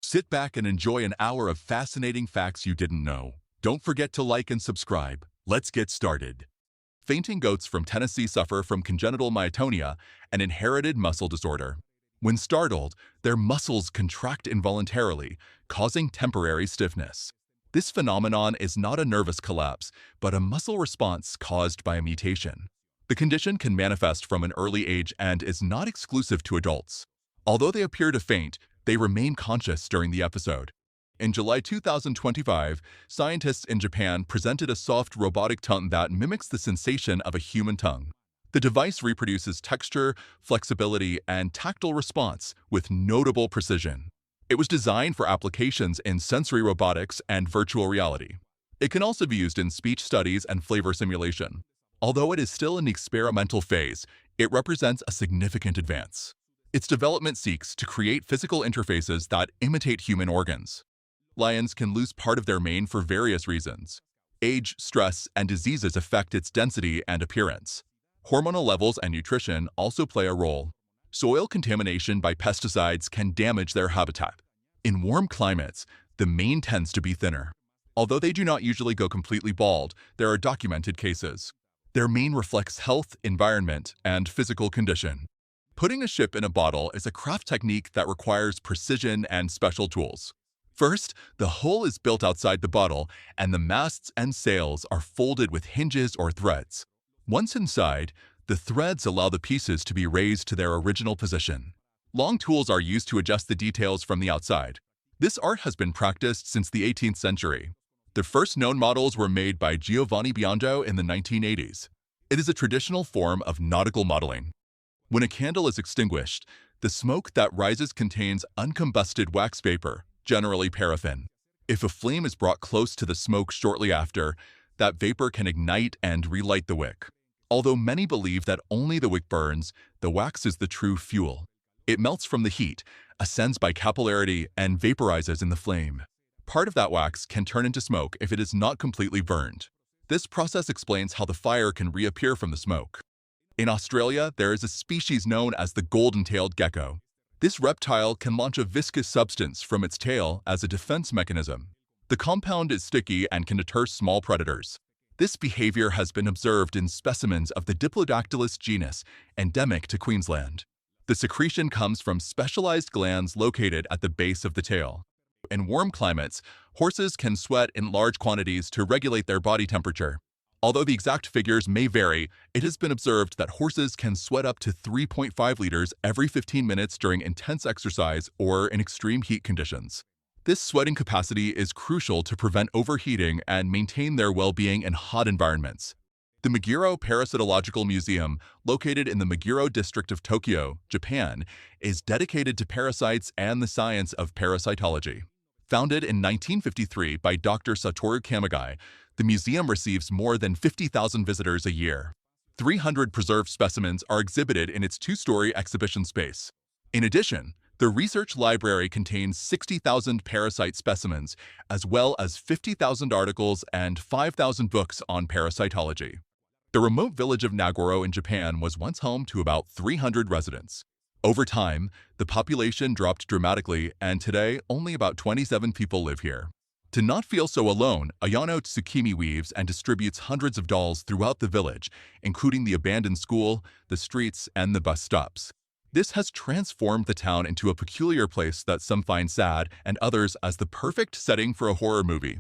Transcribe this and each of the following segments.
Sit back and enjoy an hour of fascinating facts you didn't know. Don't forget to like and subscribe. Let's get started. Fainting goats from Tennessee suffer from congenital myotonia, an inherited muscle disorder. When startled, their muscles contract involuntarily, causing temporary stiffness. This phenomenon is not a nervous collapse, but a muscle response caused by a mutation. The condition can manifest from an early age and is not exclusive to adults. Although they appear to faint, they remain conscious during the episode. In July 2025, scientists in Japan presented a soft robotic tongue that mimics the sensation of a human tongue. The device reproduces texture, flexibility, and tactile response with notable precision. It was designed for applications in sensory robotics and virtual reality. It can also be used in speech studies and flavor simulation. Although it is still in the experimental phase, it represents a significant advance. Its development seeks to create physical interfaces that imitate human organs. Lions can lose part of their mane for various reasons. Age, stress, and diseases affect its density and appearance. Hormonal levels and nutrition also play a role. Soil contamination by pesticides can damage their habitat. In warm climates, the mane tends to be thinner. Although they do not usually go completely bald, there are documented cases. Their mane reflects health, environment, and physical condition. Putting a ship in a bottle is a craft technique that requires precision and special tools. First, the hull is built outside the bottle, and the masts and sails are folded with hinges or threads. Once inside, the threads allow the pieces to be raised to their original position. Long tools are used to adjust the details from the outside. This art has been practiced since the 18th century. The first known models were made by Giovanni Biondo in the 1980s. It is a traditional form of nautical modeling. When a candle is extinguished, the smoke that rises contains uncombusted wax vapor, generally paraffin. If a flame is brought close to the smoke shortly after, that vapor can ignite and relight the wick. Although many believe that only the wick burns, the wax is the true fuel. It melts from the heat, ascends by capillarity, and vaporizes in the flame. Part of that wax can turn into smoke if it is not completely burned. This process explains how the fire can reappear from the smoke. In Australia, there is a species known as the golden-tailed gecko. This reptile can launch a viscous substance from its tail as a defense mechanism. The compound is sticky and can deter small predators. This behavior has been observed in specimens of the Diplodocylus genus, endemic to Queensland. The secretion comes from specialized glands located at the base of the tail. In warm climates, horses can sweat in large quantities to regulate their body temperature. Although the exact figures may vary, it has been observed that horses can sweat up to 3.5 liters every 15 minutes during intense exercise or in extreme heat conditions. This sweating capacity is crucial to prevent overheating and maintain their well-being in hot environments. The Meguro Parasitological Museum, located in the Meguro district of Tokyo, Japan, is dedicated to parasites and the science of parasitology. Founded in 1953 by Dr. Satoru Kamigai, the museum receives more than 50,000 visitors a year. 300 preserved specimens are exhibited in its two-story exhibition space. In addition, the research library contains 60,000 parasite specimens, as well as 50,000 articles and 5,000 books on parasitology. The remote village of Nagoro in Japan was once home to about 300 residents. Over time, the population dropped dramatically, and today only about 27 people live here. To not feel so alone, Ayano Tsukimi weaves and distributes hundreds of dolls throughout the village, including the abandoned school, the streets, and the bus stops. This has transformed the town into a peculiar place that some find sad and others as the perfect setting for a horror movie.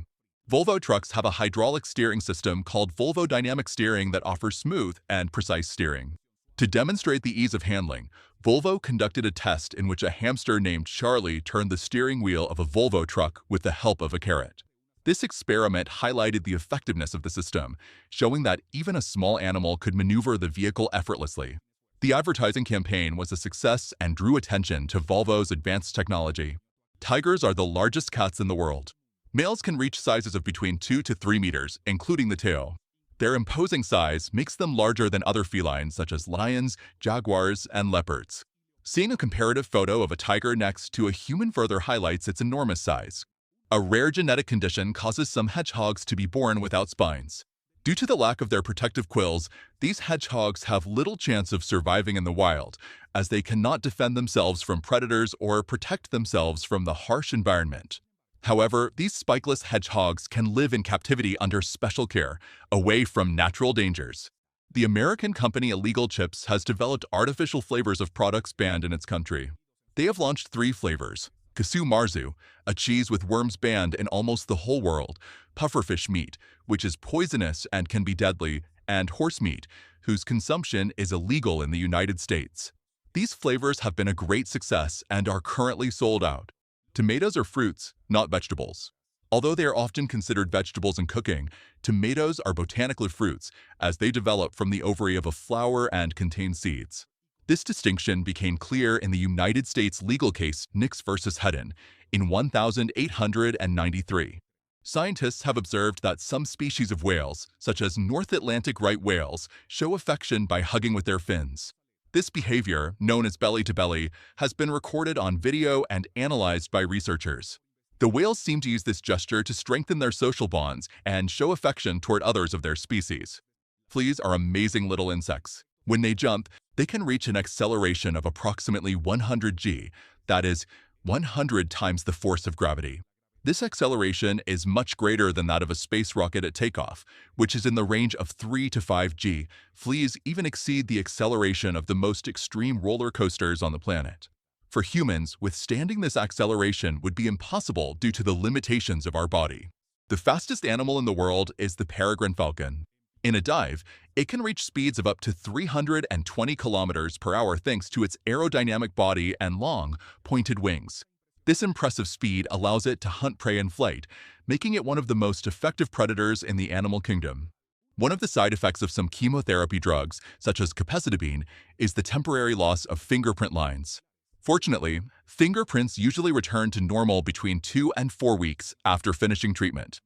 Volvo trucks have a hydraulic steering system called Volvo Dynamic Steering that offers smooth and precise steering. To demonstrate the ease of handling, Volvo conducted a test in which a hamster named Charlie turned the steering wheel of a Volvo truck with the help of a carrot. This experiment highlighted the effectiveness of the system, showing that even a small animal could maneuver the vehicle effortlessly. The advertising campaign was a success and drew attention to Volvo's advanced technology. Tigers are the largest cats in the world. Males can reach sizes of between 2 to 3 meters, including the tail. Their imposing size makes them larger than other felines such as lions, jaguars, and leopards. Seeing a comparative photo of a tiger next to a human further highlights its enormous size. A rare genetic condition causes some hedgehogs to be born without spines. Due to the lack of their protective quills, these hedgehogs have little chance of surviving in the wild, as they cannot defend themselves from predators or protect themselves from the harsh environment. However, these spikeless hedgehogs can live in captivity under special care, away from natural dangers. The American company Illegal Chips has developed artificial flavors of products banned in its country. They have launched 3 flavors: Kasu Marzu, a cheese with worms banned in almost the whole world; pufferfish meat, which is poisonous and can be deadly; and horse meat, whose consumption is illegal in the United States. These flavors have been a great success and are currently sold out. Tomatoes are fruits, not vegetables. Although they are often considered vegetables in cooking, tomatoes are botanical fruits, as they develop from the ovary of a flower and contain seeds. This distinction became clear in the United States legal case Nix versus Hedden in 1893. Scientists have observed that some species of whales, such as North Atlantic right whales, show affection by hugging with their fins. This behavior, known as belly-to-belly, has been recorded on video and analyzed by researchers. The whales seem to use this gesture to strengthen their social bonds and show affection toward others of their species. Fleas are amazing little insects. When they jump, they can reach an acceleration of approximately 100 g, that is, 100 times the force of gravity. This acceleration is much greater than that of a space rocket at takeoff, which is in the range of 3 to 5 g. Fleas even exceed the acceleration of the most extreme roller coasters on the planet. For humans, withstanding this acceleration would be impossible due to the limitations of our body. The fastest animal in the world is the peregrine falcon. In a dive, it can reach speeds of up to 320 kilometers per hour thanks to its aerodynamic body and long, pointed wings. This impressive speed allows it to hunt prey in flight, making it one of the most effective predators in the animal kingdom. One of the side effects of some chemotherapy drugs, such as capecitabine, is the temporary loss of fingerprint lines. Fortunately, fingerprints usually return to normal between 2 and 4 weeks after finishing treatment.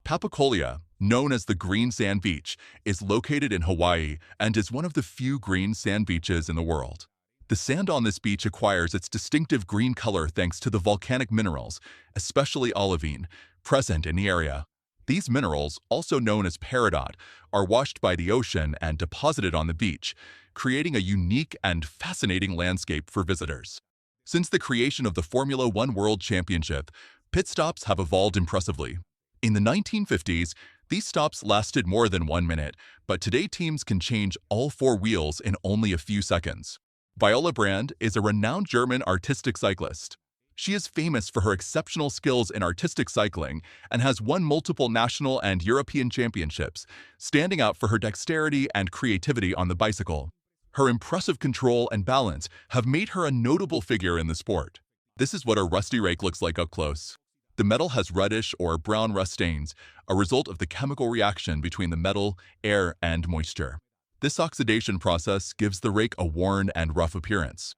Papacolia, known as the green sand beach, is located in Hawaii and is one of the few green sand beaches in the world. The sand on this beach acquires its distinctive green color thanks to the volcanic minerals, especially olivine, present in the area. These minerals, also known as peridot, are washed by the ocean and deposited on the beach, creating a unique and fascinating landscape for visitors. Since the creation of the Formula One World Championship, pit stops have evolved impressively. In the 1950s, these stops lasted more than 1 minute, but today teams can change all 4 wheels in only a few seconds. Viola Brand is a renowned German artistic cyclist. She is famous for her exceptional skills in artistic cycling and has won multiple national and European championships, standing out for her dexterity and creativity on the bicycle. Her impressive control and balance have made her a notable figure in the sport. This is what a rusty rake looks like up close. The metal has reddish or brown rust stains, a result of the chemical reaction between the metal, air, and moisture. This oxidation process gives the rake a worn and rough appearance.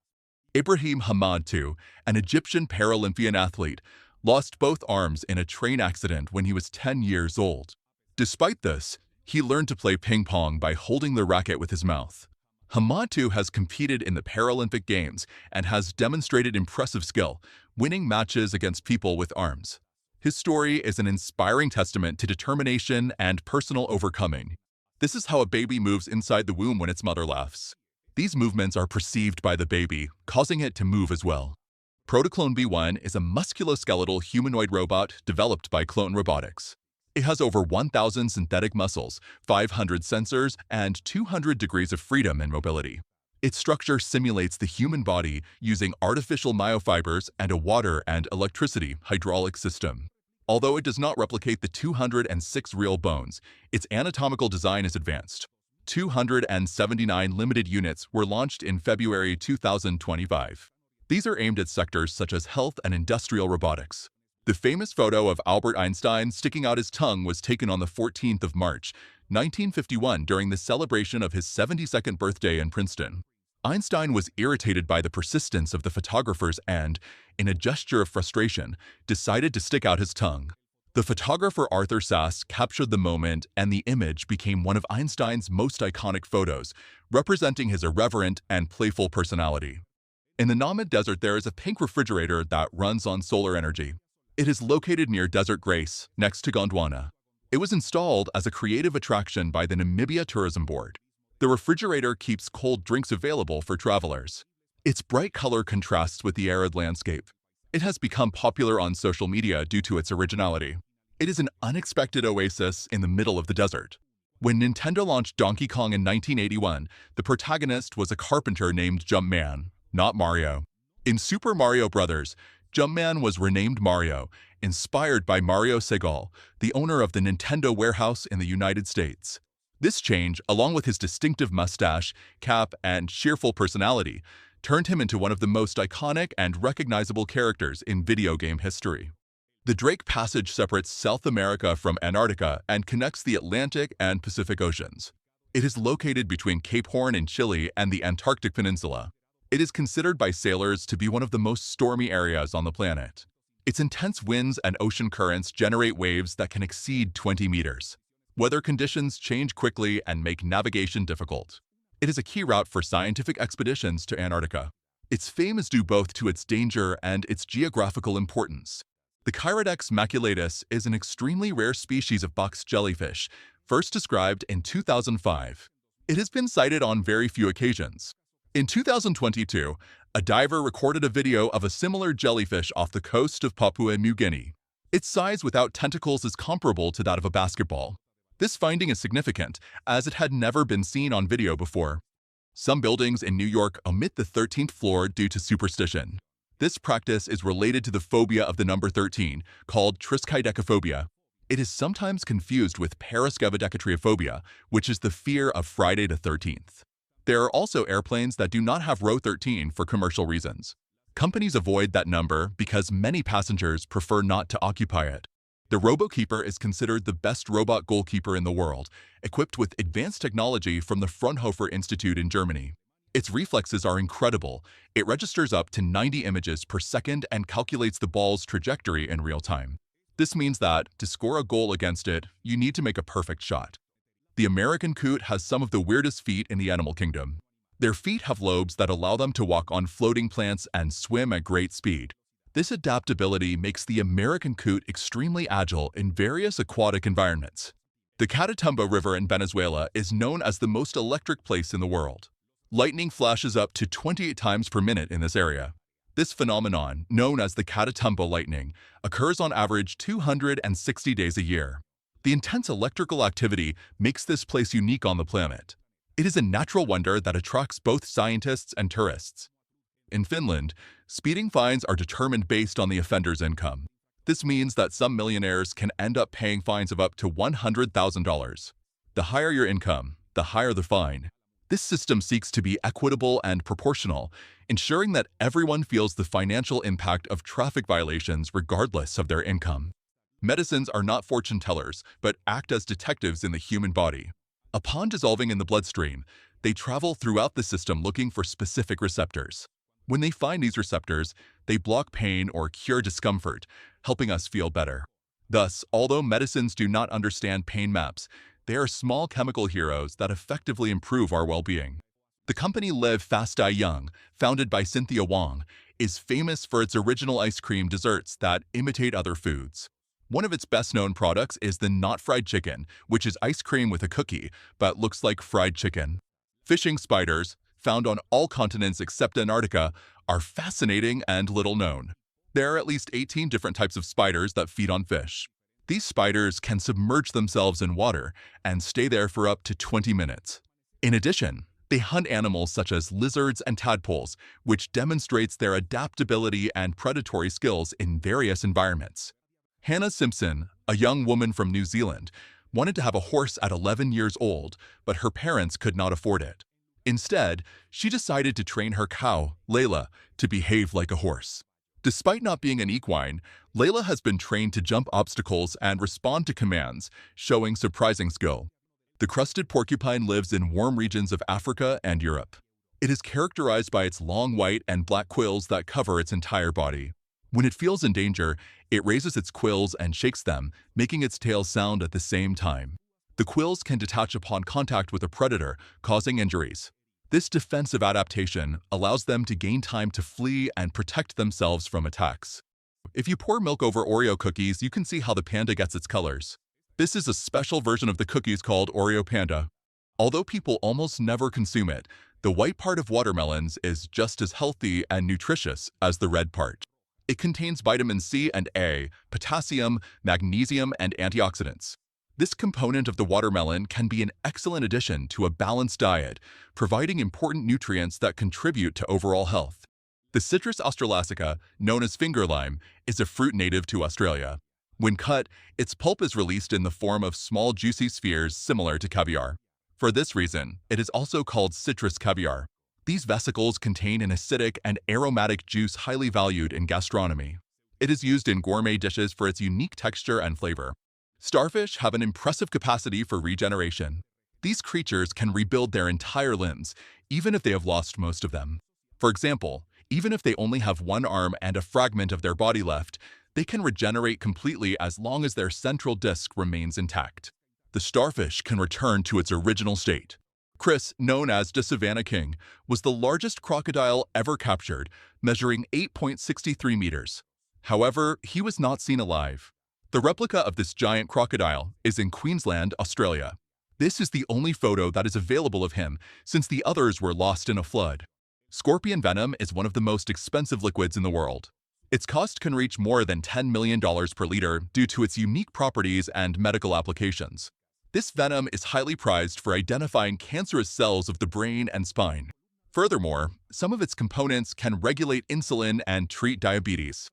Ibrahim Hamad II, an Egyptian Paralympian athlete, lost both arms in a train accident when he was 10 years old. Despite this, he learned to play ping pong by holding the racket with his mouth. Hamad II has competed in the Paralympic Games and has demonstrated impressive skill, winning matches against people with arms. His story is an inspiring testament to determination and personal overcoming. This is how a baby moves inside the womb when its mother laughs. These movements are perceived by the baby, causing it to move as well. Protoclone B1 is a musculoskeletal humanoid robot developed by Clone Robotics. It has over 1,000 synthetic muscles, 500 sensors, and 200 degrees of freedom and mobility. Its structure simulates the human body using artificial myofibers and a water and electricity hydraulic system. Although it does not replicate the 206 real bones, its anatomical design is advanced. 279 limited units were launched in February 2025. These are aimed at sectors such as health and industrial robotics. The famous photo of Albert Einstein sticking out his tongue was taken on the 14th of March, 1951 during the celebration of his 72nd birthday in Princeton. Einstein was irritated by the persistence of the photographers and, in a gesture of frustration, decided to stick out his tongue. The photographer Arthur Sass captured the moment and the image became one of Einstein's most iconic photos, representing his irreverent and playful personality. In the Namib Desert there is a pink refrigerator that runs on solar energy. It is located near Desert Grace, next to Gondwana. It was installed as a creative attraction by the Namibia Tourism Board. The refrigerator keeps cold drinks available for travelers. Its bright color contrasts with the arid landscape. It has become popular on social media due to its originality. It is an unexpected oasis in the middle of the desert. When Nintendo launched Donkey Kong in 1981, the protagonist was a carpenter named Jumpman, not Mario. In Super Mario Bros., Jumpman was renamed Mario, inspired by Mario Segal, the owner of the Nintendo warehouse in the United States. This change, along with his distinctive mustache, cap, and cheerful personality, turned him into one of the most iconic and recognizable characters in video game history. The Drake Passage separates South America from Antarctica and connects the Atlantic and Pacific Oceans. It is located between Cape Horn in Chile and the Antarctic Peninsula. It is considered by sailors to be one of the most stormy areas on the planet. Its intense winds and ocean currents generate waves that can exceed 20 meters. Weather conditions change quickly and make navigation difficult. It is a key route for scientific expeditions to Antarctica. Its fame is due both to its danger and its geographical importance. The Chirodex maculatus is an extremely rare species of box jellyfish, first described in 2005. It has been sighted on very few occasions. In 2022, a diver recorded a video of a similar jellyfish off the coast of Papua New Guinea. Its size without tentacles is comparable to that of a basketball. This finding is significant, as it had never been seen on video before. Some buildings in New York omit the 13th floor due to superstition. This practice is related to the phobia of the number 13, called triskaidekaphobia. It is sometimes confused with paraskevidekatriophobia, which is the fear of Friday the 13th. There are also airplanes that do not have row 13 for commercial reasons. Companies avoid that number because many passengers prefer not to occupy it. The RoboKeeper is considered the best robot goalkeeper in the world, equipped with advanced technology from the Fraunhofer Institute in Germany. Its reflexes are incredible. It registers up to 90 images per second and calculates the ball's trajectory in real time. This means that, to score a goal against it, you need to make a perfect shot. The American coot has some of the weirdest feet in the animal kingdom. Their feet have lobes that allow them to walk on floating plants and swim at great speed. This adaptability makes the American coot extremely agile in various aquatic environments. The Catatumbo River in Venezuela is known as the most electric place in the world. Lightning flashes up to 28 times per minute in this area. This phenomenon, known as the Catatumbo lightning, occurs on average 260 days a year. The intense electrical activity makes this place unique on the planet. It is a natural wonder that attracts both scientists and tourists. In Finland, speeding fines are determined based on the offender's income. This means that some millionaires can end up paying fines of up to $100,000. The higher your income, the higher the fine. This system seeks to be equitable and proportional, ensuring that everyone feels the financial impact of traffic violations regardless of their income. Medicines are not fortune tellers, but act as detectives in the human body. Upon dissolving in the bloodstream, they travel throughout the system looking for specific receptors. When they find these receptors, they block pain or cure discomfort, helping us feel better. Thus, although medicines do not understand pain maps, they are small chemical heroes that effectively improve our well-being. The company Live Fast Die Young, founded by Cynthia Wong, is famous for its original ice cream desserts that imitate other foods. One of its best-known products is the Not Fried Chicken, which is ice cream with a cookie, but looks like fried chicken. Fishing spiders, found on all continents except Antarctica, are fascinating and little known. There are at least 18 different types of spiders that feed on fish. These spiders can submerge themselves in water and stay there for up to 20 minutes. In addition, they hunt animals such as lizards and tadpoles, which demonstrates their adaptability and predatory skills in various environments. Hannah Simpson, a young woman from New Zealand, wanted to have a horse at 11 years old, but her parents could not afford it. Instead, she decided to train her cow, Layla, to behave like a horse. Despite not being an equine, Layla has been trained to jump obstacles and respond to commands, showing surprising skill. The crested porcupine lives in warm regions of Africa and Europe. It is characterized by its long white and black quills that cover its entire body. When it feels in danger, it raises its quills and shakes them, making its tail sound at the same time. The quills can detach upon contact with a predator, causing injuries. This defensive adaptation allows them to gain time to flee and protect themselves from attacks. If you pour milk over Oreo cookies, you can see how the panda gets its colors. This is a special version of the cookies called Oreo Panda. Although people almost never consume it, the white part of watermelons is just as healthy and nutritious as the red part. It contains vitamin C and A, potassium, magnesium, and antioxidants. This component of the watermelon can be an excellent addition to a balanced diet, providing important nutrients that contribute to overall health. The Citrus australasica, known as finger lime, is a fruit native to Australia. When cut, its pulp is released in the form of small juicy spheres similar to caviar. For this reason, it is also called citrus caviar. These vesicles contain an acidic and aromatic juice highly valued in gastronomy. It is used in gourmet dishes for its unique texture and flavor. Starfish have an impressive capacity for regeneration. These creatures can rebuild their entire limbs, even if they have lost most of them. For example, even if they only have one arm and a fragment of their body left, they can regenerate completely as long as their central disc remains intact. The starfish can return to its original state. Chris, known as the Savannah King, was the largest crocodile ever captured, measuring 8.63 meters. However, he was not seen alive. The replica of this giant crocodile is in Queensland, Australia. This is the only photo that is available of him, since the others were lost in a flood. Scorpion venom is one of the most expensive liquids in the world. Its cost can reach more than $10 million per liter due to its unique properties and medical applications. This venom is highly prized for identifying cancerous cells of the brain and spine. Furthermore, some of its components can regulate insulin and treat diabetes.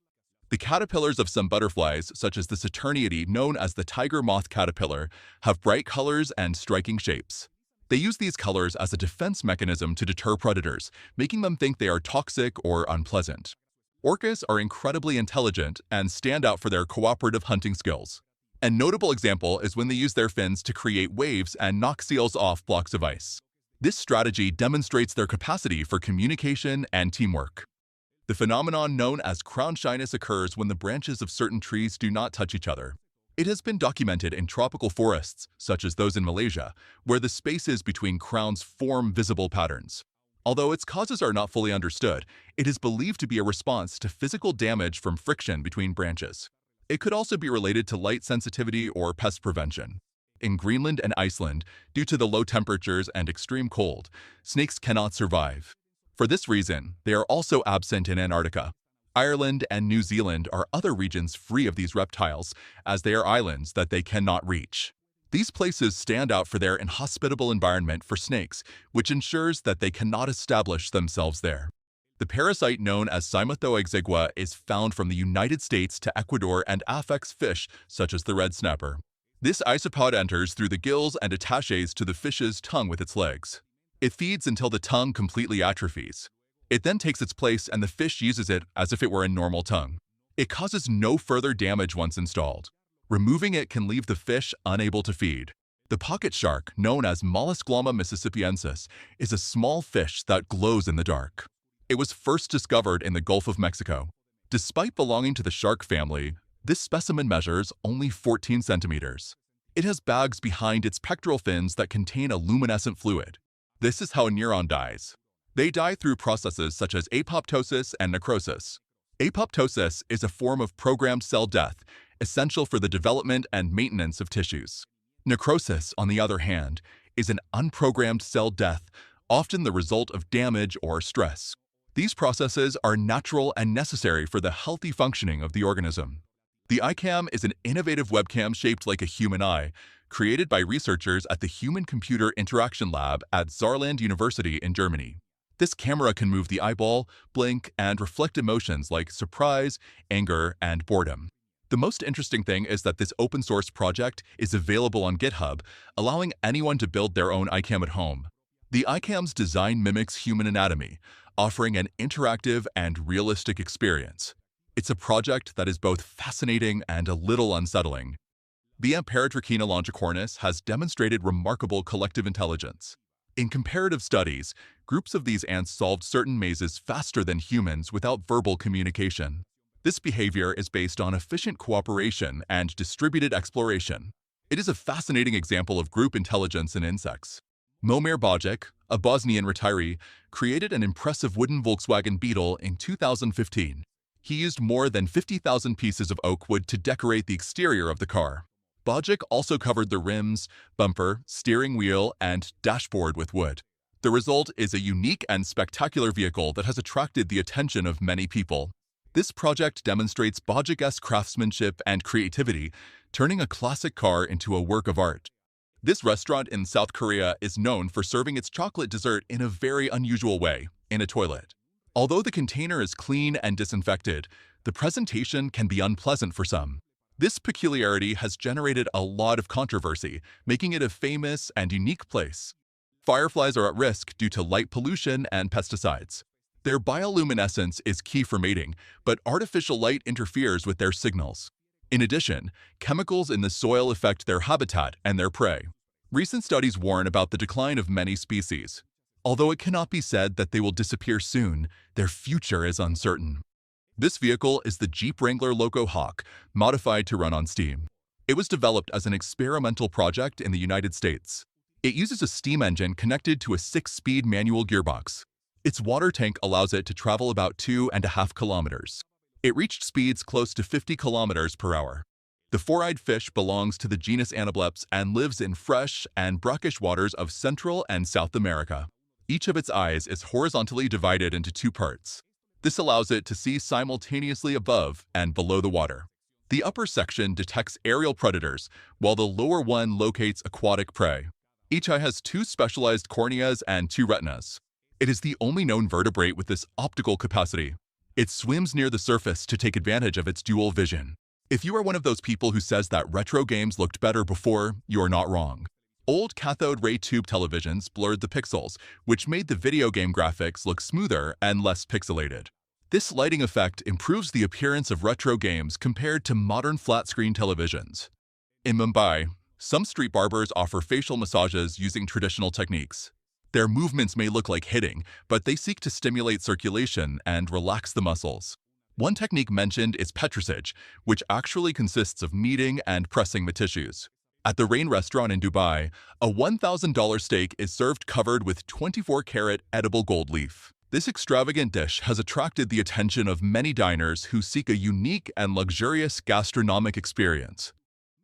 The caterpillars of some butterflies, such as the Saturniidae known as the tiger moth caterpillar, have bright colors and striking shapes. They use these colors as a defense mechanism to deter predators, making them think they are toxic or unpleasant. Orcas are incredibly intelligent and stand out for their cooperative hunting skills. A notable example is when they use their fins to create waves and knock seals off blocks of ice. This strategy demonstrates their capacity for communication and teamwork. The phenomenon known as crown shyness occurs when the branches of certain trees do not touch each other. It has been documented in tropical forests, such as those in Malaysia, where the spaces between crowns form visible patterns. Although its causes are not fully understood, it is believed to be a response to physical damage from friction between branches. It could also be related to light sensitivity or pest prevention. In Greenland and Iceland, due to the low temperatures and extreme cold, snakes cannot survive. For this reason, they are also absent in Antarctica. Ireland and New Zealand are other regions free of these reptiles, as they are islands that they cannot reach. These places stand out for their inhospitable environment for snakes, which ensures that they cannot establish themselves there. The parasite known as Cymathoexigua is found from the United States to Ecuador and affects fish such as the red snapper. This isopod enters through the gills and attaches to the fish's tongue with its legs. It feeds until the tongue completely atrophies. It then takes its place and the fish uses it as if it were a normal tongue. It causes no further damage once installed. Removing it can leave the fish unable to feed. The pocket shark, known as Molluscgloma mississippiensis, is a small fish that glows in the dark. It was first discovered in the Gulf of Mexico. Despite belonging to the shark family, this specimen measures only 14 centimeters. It has bags behind its pectoral fins that contain a luminescent fluid. This is how a neuron dies. They die through processes such as apoptosis and necrosis. Apoptosis is a form of programmed cell death, essential for the development and maintenance of tissues. Necrosis, on the other hand, is an unprogrammed cell death, often the result of damage or stress. These processes are natural and necessary for the healthy functioning of the organism. The iCam is an innovative webcam shaped like a human eye, created by researchers at the Human-Computer Interaction Lab at Saarland University in Germany. This camera can move the eyeball, blink, and reflect emotions like surprise, anger, and boredom. The most interesting thing is that this open-source project is available on GitHub, allowing anyone to build their own iCam at home. The iCam's design mimics human anatomy, offering an interactive and realistic experience. It's a project that is both fascinating and a little unsettling. The Paratrachina longicornis has demonstrated remarkable collective intelligence. In comparative studies, groups of these ants solved certain mazes faster than humans without verbal communication. This behavior is based on efficient cooperation and distributed exploration. It is a fascinating example of group intelligence in insects. Momir Bajic, a Bosnian retiree, created an impressive wooden Volkswagen Beetle in 2015. He used more than 50,000 pieces of oak wood to decorate the exterior of the car. Bojic also covered the rims, bumper, steering wheel, and dashboard with wood. The result is a unique and spectacular vehicle that has attracted the attention of many people. This project demonstrates Bojic's craftsmanship and creativity, turning a classic car into a work of art. This restaurant in South Korea is known for serving its chocolate dessert in a very unusual way, in a toilet. Although the container is clean and disinfected, the presentation can be unpleasant for some. This peculiarity has generated a lot of controversy, making it a famous and unique place. Fireflies are at risk due to light pollution and pesticides. Their bioluminescence is key for mating, but artificial light interferes with their signals. In addition, chemicals in the soil affect their habitat and their prey. Recent studies warn about the decline of many species. Although it cannot be said that they will disappear soon, their future is uncertain. This vehicle is the Jeep Wrangler Loco Hawk, modified to run on steam. It was developed as an experimental project in the United States. It uses a steam engine connected to a 6-speed manual gearbox. Its water tank allows it to travel about 2.5 kilometers. It reached speeds close to 50 kilometers per hour. The four-eyed fish belongs to the genus Anableps and lives in fresh and brackish waters of Central and South America. Each of its eyes is horizontally divided into 2 parts. This allows it to see simultaneously above and below the water. The upper section detects aerial predators, while the lower one locates aquatic prey. Each eye has 2 specialized corneas and 2 retinas. It is the only known vertebrate with this optical capacity. It swims near the surface to take advantage of its dual vision. If you are one of those people who says that retro games looked better before, you are not wrong. Old cathode ray tube televisions blurred the pixels, which made the video game graphics look smoother and less pixelated. This lighting effect improves the appearance of retro games compared to modern flat-screen televisions. In Mumbai, some street barbers offer facial massages using traditional techniques. Their movements may look like hitting, but they seek to stimulate circulation and relax the muscles. One technique mentioned is petrissage, which actually consists of kneading and pressing the tissues. At the Rain restaurant in Dubai, a $1,000 steak is served covered with 24-karat edible gold leaf. This extravagant dish has attracted the attention of many diners who seek a unique and luxurious gastronomic experience.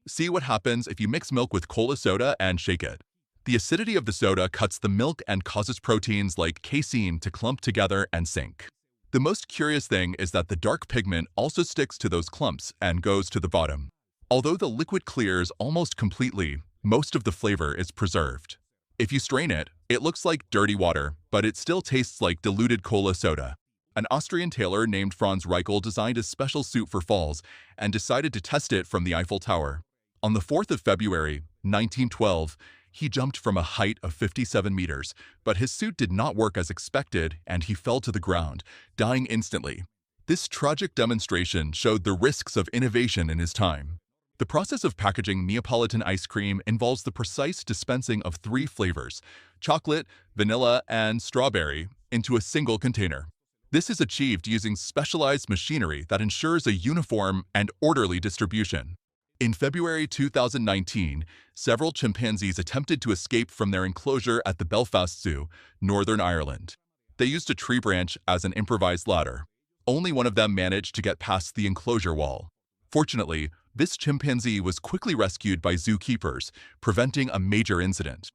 See what happens if you mix milk with cola soda and shake it. The acidity of the soda cuts the milk and causes proteins like casein to clump together and sink. The most curious thing is that the dark pigment also sticks to those clumps and goes to the bottom. Although the liquid clears almost completely, most of the flavor is preserved. If you strain it, it looks like dirty water, but it still tastes like diluted cola soda. An Austrian tailor named Franz Reichel designed a special suit for falls and decided to test it from the Eiffel Tower. On the 4th of February, 1912, he jumped from a height of 57 meters, but his suit did not work as expected and he fell to the ground, dying instantly. This tragic demonstration showed the risks of innovation in his time. The process of packaging Neapolitan ice cream involves the precise dispensing of 3 flavors, chocolate, vanilla, and strawberry, into a single container. This is achieved using specialized machinery that ensures a uniform and orderly distribution. In February 2019, several chimpanzees attempted to escape from their enclosure at the Belfast Zoo, Northern Ireland. They used a tree branch as an improvised ladder. Only one of them managed to get past the enclosure wall. Fortunately, this chimpanzee was quickly rescued by zookeepers, preventing a major incident.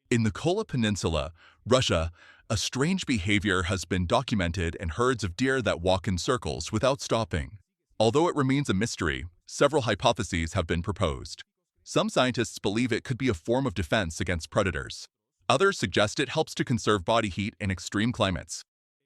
In the Kola Peninsula, Russia, a strange behavior has been documented in herds of deer that walk in circles without stopping. Although it remains a mystery, several hypotheses have been proposed. Some scientists believe it could be a form of defense against predators. Others suggest it helps to conserve body heat in extreme climates.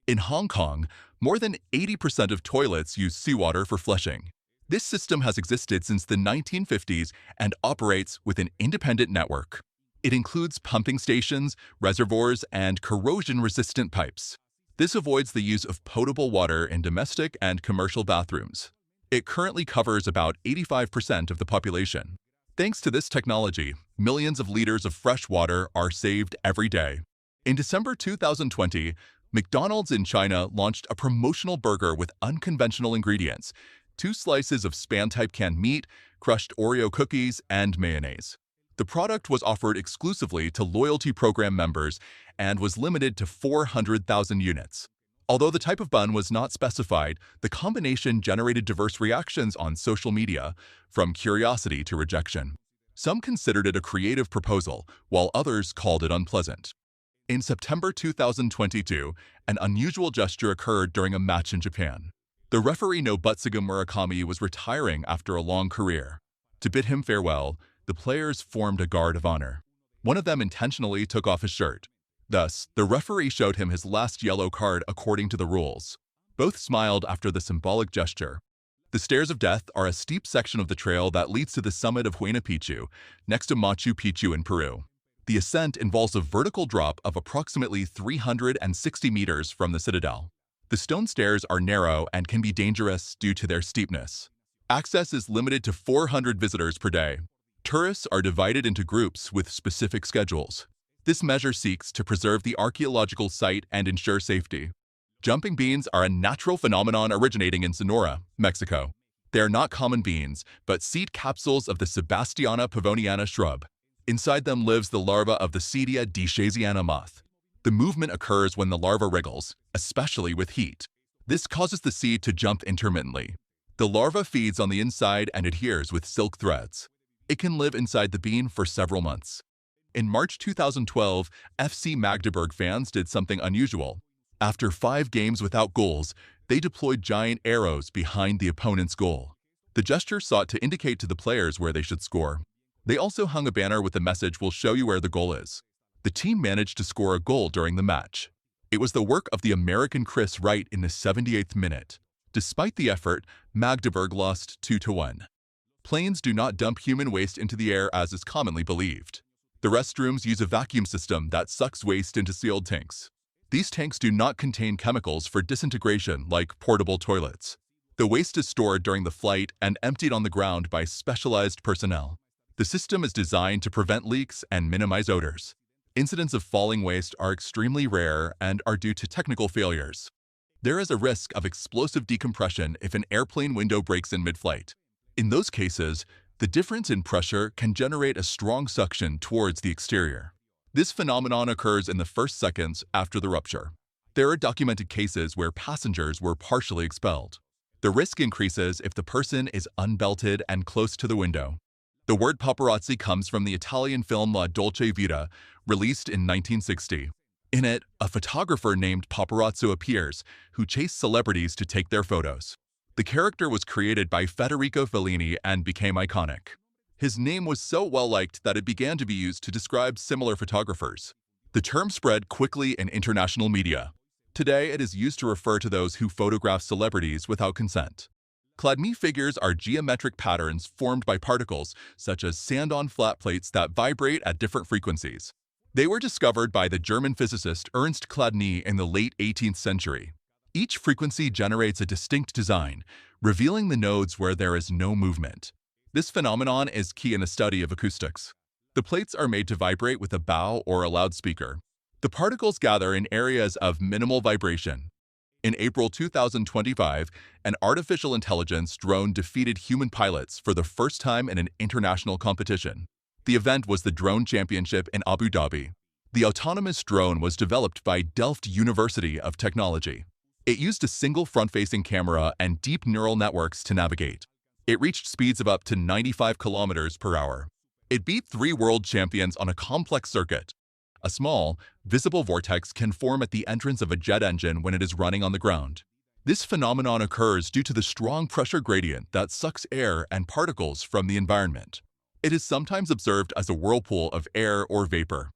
In Hong Kong, more than 80% of toilets use seawater for flushing. This system has existed since the 1950s and operates with an independent network. It includes pumping stations, reservoirs, and corrosion-resistant pipes. This avoids the use of potable water in domestic and commercial bathrooms. It currently covers about 85% of the population. Thanks to this technology, millions of liters of fresh water are saved every day. In December 2020, McDonald's in China launched a promotional burger with unconventional ingredients: 2 slices of Spam-type canned meat, crushed Oreo cookies, and mayonnaise. The product was offered exclusively to loyalty program members and was limited to 400,000 units. Although the type of bun was not specified, the combination generated diverse reactions on social media, from curiosity to rejection. Some considered it a creative proposal, while others called it unpleasant. In September 2022, an unusual gesture occurred during a match in Japan. The referee Nobutsugu Murakami was retiring after a long career. To bid him farewell, the players formed a guard of honor. One of them intentionally took off his shirt. Thus, the referee showed him his last yellow card according to the rules. Both smiled after the symbolic gesture. The Stairs of Death are a steep section of the trail that leads to the summit of Huayna Picchu, next to Machu Picchu in Peru. The ascent involves a vertical drop of approximately 360 meters from the citadel. The stone stairs are narrow and can be dangerous due to their steepness. Access is limited to 400 visitors per day. Tourists are divided into groups with specific schedules. This measure seeks to preserve the archaeological site and ensure safety. Jumping beans are a natural phenomenon originating in Sonora, Mexico. They are not common beans, but seed capsules of the Sebastiana pavoniana shrub. Inside them lives the larva of the Cedia dishasiana moth. The movement occurs when the larva wriggles, especially with heat. This causes the seed to jump intermittently. The larva feeds on the inside and adheres with silk threads. It can live inside the bean for several months. In March 2012, FC Magdeburg fans did something unusual. After 5 games without goals, they deployed giant arrows behind the opponent's goal. The gesture sought to indicate to the players where they should score. They also hung a banner with the message, "We'll show you where the goal is." The team managed to score a goal during the match. It was the work of the American Chris Wright in the 78th minute. Despite the effort, Magdeburg lost 2-1. Planes do not dump human waste into the air as is commonly believed. The restrooms use a vacuum system that sucks waste into sealed tanks. These tanks do not contain chemicals for disintegration like portable toilets. The waste is stored during the flight and emptied on the ground by specialized personnel. The system is designed to prevent leaks and minimize odors. Incidents of falling waste are extremely rare and are due to technical failures. There is a risk of explosive decompression if an airplane window breaks in mid-flight. In those cases, the difference in pressure can generate a strong suction towards the exterior. This phenomenon occurs in the first seconds after the rupture. There are documented cases where passengers were partially expelled. The risk increases if the person is unbelted and close to the window. The word paparazzi comes from the Italian film La Dolce Vita, released in 1960. In it, a photographer named Paparazzo appears, who chased celebrities to take their photos. The character was created by Federico Fellini and became iconic. His name was so well-liked that it began to be used to describe similar photographers. The term spread quickly in international media. Today, it is used to refer to those who photograph celebrities without consent. Chladni figures are geometric patterns formed by particles, such as sand on flat plates that vibrate at different frequencies. They were discovered by the German physicist Ernst Chladni in the late 18th century. Each frequency generates a distinct design, revealing the nodes where there is no movement. This phenomenon is key in the study of acoustics. The plates are made to vibrate with a bow or a loudspeaker. The particles gather in areas of minimal vibration. In April 2025, an artificial intelligence drone defeated human pilots for the first time in an international competition. The event was the Drone Championship in Abu Dhabi. The autonomous drone was developed by Delft University of Technology. It used a single front-facing camera and deep neural networks to navigate. It reached speeds of up to 95 kilometers per hour. It beat 3 world champions on a complex circuit. A small, visible vortex can form at the entrance of a jet engine when it is running on the ground. This phenomenon occurs due to the strong pressure gradient that sucks air and particles from the environment. It is sometimes observed as a whirlpool of air or vapor.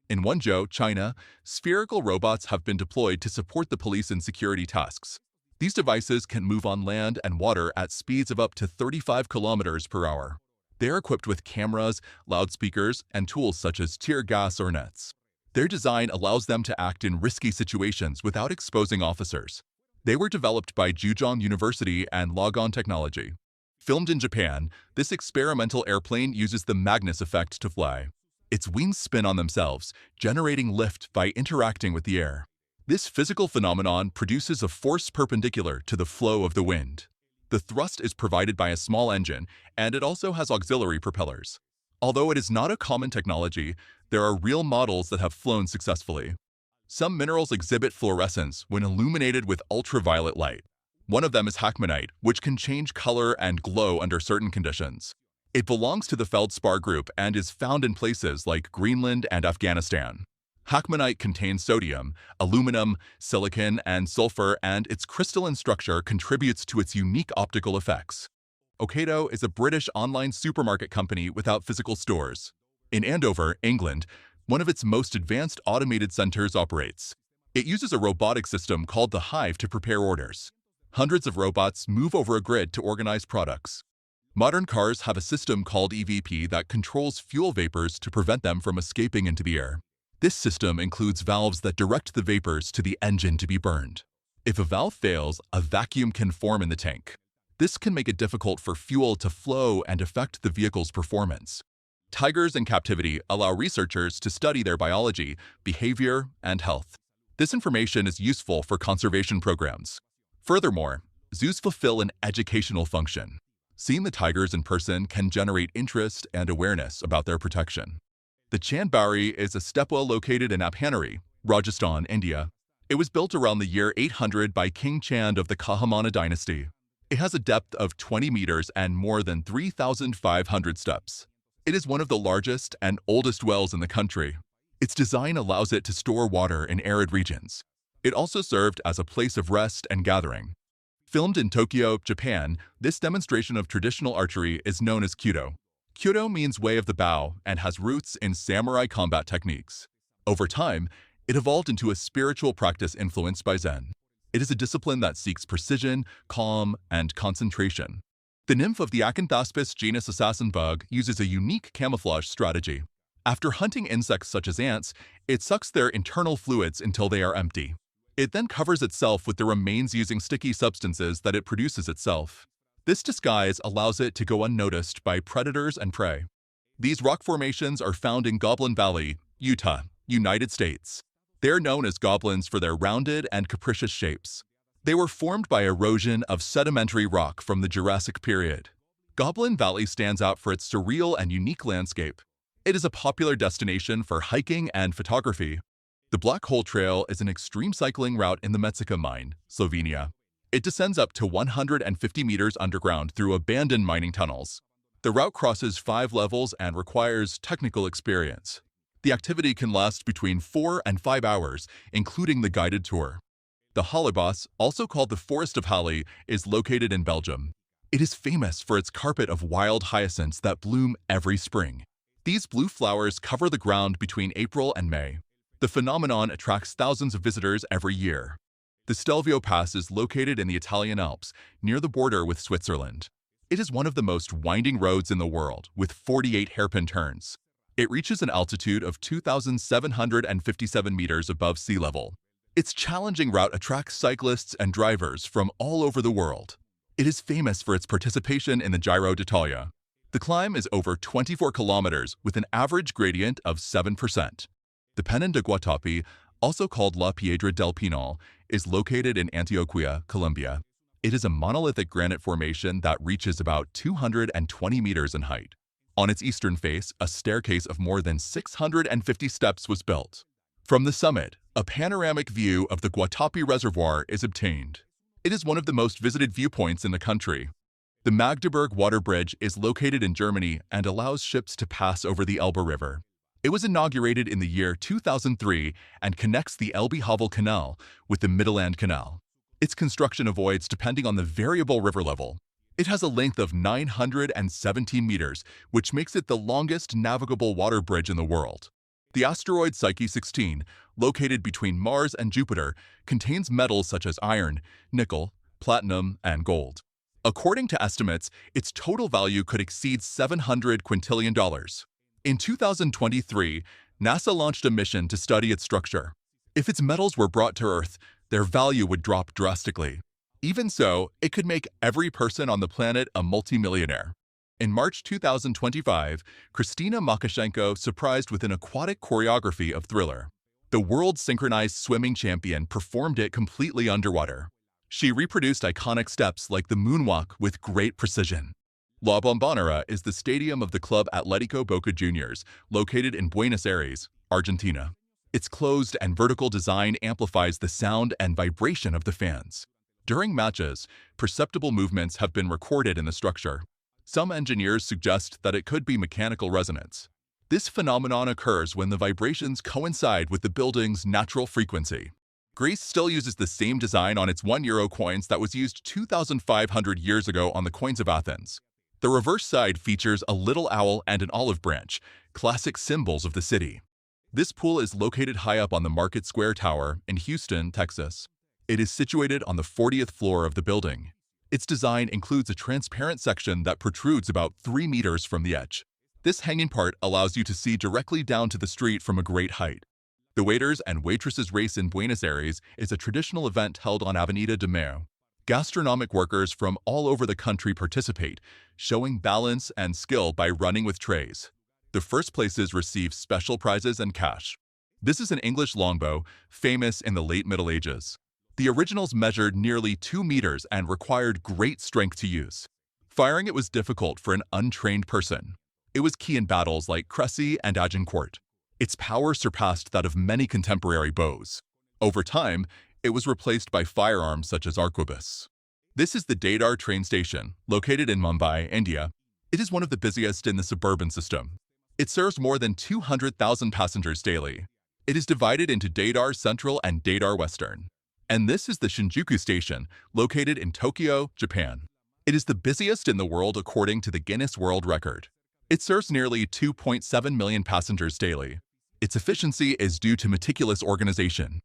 In Wenzhou, China, spherical robots have been deployed to support the police in security tasks. These devices can move on land and water at speeds of up to 35 kilometers per hour. They are equipped with cameras, loudspeakers, and tools such as tear gas or nets. Their design allows them to act in risky situations without exposing officers. They were developed by Zhejiang University and Logon Technology. Filmed in Japan, this experimental airplane uses the Magnus effect to fly. Its wings spin on themselves, generating lift by interacting with the air. This physical phenomenon produces a force perpendicular to the flow of the wind. The thrust is provided by a small engine, and it also has auxiliary propellers. Although it is not a common technology, there are real models that have flown successfully. Some minerals exhibit fluorescence when illuminated with ultraviolet light. One of them is hackmanite, which can change color and glow under certain conditions. It belongs to the feldspar group and is found in places like Greenland and Afghanistan. Hakmonite contains sodium, aluminum, silicon, and sulfur, and its crystalline structure contributes to its unique optical effects. Ocado is a British online supermarket company without physical stores. In Andover, England, one of its most advanced automated centers operates. It uses a robotic system called the Hive to prepare orders. Hundreds of robots move over a grid to organize products. Modern cars have a system called EVP that controls fuel vapors to prevent them from escaping into the air. This system includes valves that direct the vapors to the engine to be burned. If a valve fails, a vacuum can form in the tank. This can make it difficult for fuel to flow and affect the vehicle's performance. Tigers in captivity allow researchers to study their biology, behavior, and health. This information is useful for conservation programs. Furthermore, zoos fulfill an educational function. Seeing the tigers in person can generate interest and awareness about their protection. The Chandbari is a stepwell located in Abhanari, Rajasthan, India. It was built around the year 800 by King Chand of the Kahamana dynasty. It has a depth of 20 meters and more than 3,500 steps. It is one of the largest and oldest wells in the country. Its design allows it to store water in arid regions. It also served as a place of rest and gathering. Filmed in Tokyo, Japan, this demonstration of traditional archery is known as Kyudo. Kyudo means way of the bow and has roots in samurai combat techniques. Over time, it evolved into a spiritual practice influenced by Zen. It is a discipline that seeks precision, calm, and concentration. The nymph of the Acanthaspis genus assassin bug uses a unique camouflage strategy. After hunting insects such as ants, it sucks their internal fluids until they are empty. It then covers itself with the remains using sticky substances that it produces itself. This disguise allows it to go unnoticed by predators and prey. These rock formations are found in Goblin Valley, Utah, United States. They are known as goblins for their rounded and capricious shapes. They were formed by erosion of sedimentary rock from the Jurassic period. Goblin Valley stands out for its surreal and unique landscape. It is a popular destination for hiking and photography. The Black Hole Trail is an extreme cycling route in the Metsica mine, Slovenia. It descends up to 150 meters underground through abandoned mining tunnels. The route crosses 5 levels and requires technical experience. The activity can last between 4 and 5 hours, including the guided tour. The Halibos, also called the Forest of Halle, is located in Belgium. It is famous for its carpet of wild hyacinths that bloom every spring. These blue flowers cover the ground between April and May. The phenomenon attracts thousands of visitors every year. The Stelvio Pass is located in the Italian Alps, near the border with Switzerland. It is one of the most winding roads in the world, with 48 hairpin turns. It reaches an altitude of 2,757 meters above sea level. Its challenging route attracts cyclists and drivers from all over the world. It is famous for its participation in the Giro d'Italia. The climb is over 24 kilometers with an average gradient of 7%. The Peñón de Guatapi, also called La Piedra del Pinal, is located in Antioquia, Colombia. It is a monolithic granite formation that reaches about 220 meters in height. On its eastern face, a staircase of more than 650 steps was built. From the summit, a panoramic view of the Guatapi Reservoir is obtained. It is one of the most visited viewpoints in the country. The Magdeburg Water Bridge is located in Germany and allows ships to pass over the Elbe River. It was inaugurated in the year 2003 and connects the Elbe-Havel Canal with the Mittelland Canal. Its construction avoids depending on the variable river level. It has a length of 917 meters, which makes it the longest navigable water bridge in the world. The asteroid Psyche 16, located between Mars and Jupiter, contains metals such as iron, nickel, platinum, and gold. According to estimates, its total value could exceed $700 quintillion. In 2023, NASA launched a mission to study its structure. If its metals were brought to Earth, their value would drop drastically. Even so, it could make every person on the planet a multimillionaire. In March 2025, Kristina Makashenko surprised with an aquatic choreography of Thriller. The world synchronized swimming champion performed it completely underwater. She reproduced iconic steps like the moonwalk with great precision. La Bombonera is the stadium of the club Atlético Boca Juniors, located in Buenos Aires, Argentina. Its closed and vertical design amplifies the sound and vibration of the fans. During matches, perceptible movements have been recorded in the structure. Some engineers suggest that it could be mechanical resonance. This phenomenon occurs when the vibrations coincide with the building's natural frequency. Greece still uses the same design on its €1 coins that was used 2,500 years ago on the coins of Athens. The reverse side features a little owl and an olive branch, classic symbols of the city. This pool is located high up on the Market Square Tower in Houston, Texas. It is situated on the 40th floor of the building. Its design includes a transparent section that protrudes about 3 meters from the edge. This hanging part allows you to see directly down to the street from a great height. The Waiters and Waitresses Race in Buenos Aires is a traditional event held on Avenida de Mayo. Gastronomic workers from all over the country participate, showing balance and skill by running with trays. The first places receive special prizes and cash. This is an English longbow, famous in the late Middle Ages. The originals measured nearly 2 meters and required great strength to use. Firing it was difficult for an untrained person. It was key in battles like Crécy and Agincourt. Its power surpassed that of many contemporary bows. Over time, it was replaced by firearms such as arquebus. This is the Dadar train station, located in Mumbai, India. It is one of the busiest in the suburban system. It serves more than 200,000 passengers daily. It is divided into Dadar Central and Dadar Western. And this is the Shinjuku station, located in Tokyo, Japan. It is the busiest in the world according to the Guinness World Record. It serves nearly 2.7 million passengers daily. Its efficiency is due to meticulous organization.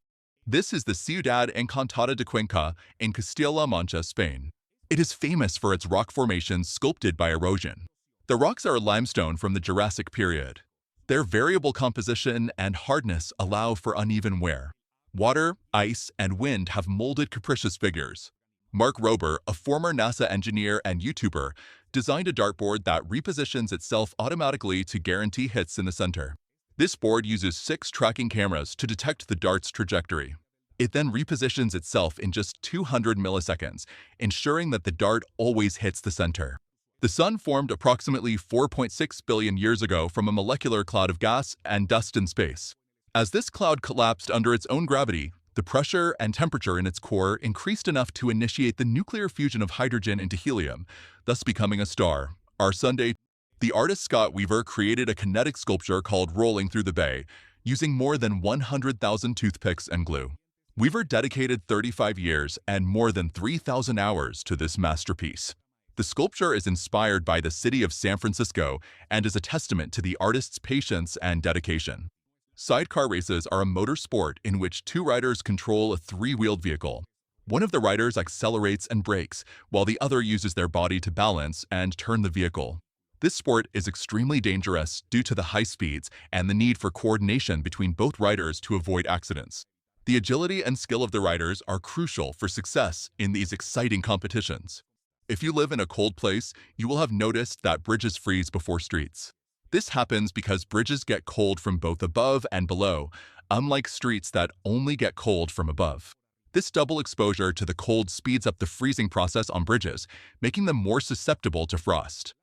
This is the Ciudad Encantada de Cuenca in Castilla-La Mancha, Spain. It is famous for its rock formations sculpted by erosion. The rocks are limestone from the Jurassic period. Their variable composition and hardness allow for uneven wear. Water, ice, and wind have molded capricious figures. Mark Rober, a former NASA engineer and YouTuber, designed a dartboard that repositions itself automatically to guarantee hits in the center. This board uses 6 tracking cameras to detect the dart's trajectory. It then repositions itself in just 200 milliseconds, ensuring that the dart always hits the center. The Sun formed approximately 4.6 billion years ago from a molecular cloud of gas and dust in space. As this cloud collapsed under its own gravity, the pressure and temperature in its core increased enough to initiate the nuclear fusion of hydrogen into helium, thus becoming a star, our Sunday. The artist Scott Weaver created a kinetic sculpture called Rolling Through the Bay, using more than 100,000 toothpicks and glue. Weaver dedicated 35 years and more than 3,000 hours to this masterpiece. The sculpture is inspired by the city of San Francisco and is a testament to the artist's patience and dedication. Sidecar races are a motor sport in which 2 riders control a 3-wheeled vehicle. One of the riders accelerates and brakes, while the other uses their body to balance and turn the vehicle. This sport is extremely dangerous due to the high speeds and the need for coordination between both riders to avoid accidents. The agility and skill of the riders are crucial for success in these exciting competitions. If you live in a cold place, you will have noticed that bridges freeze before streets. This happens because bridges get cold from both above and below, unlike streets that only get cold from above. This double exposure to the cold speeds up the freezing process on bridges, making them more susceptible to frost.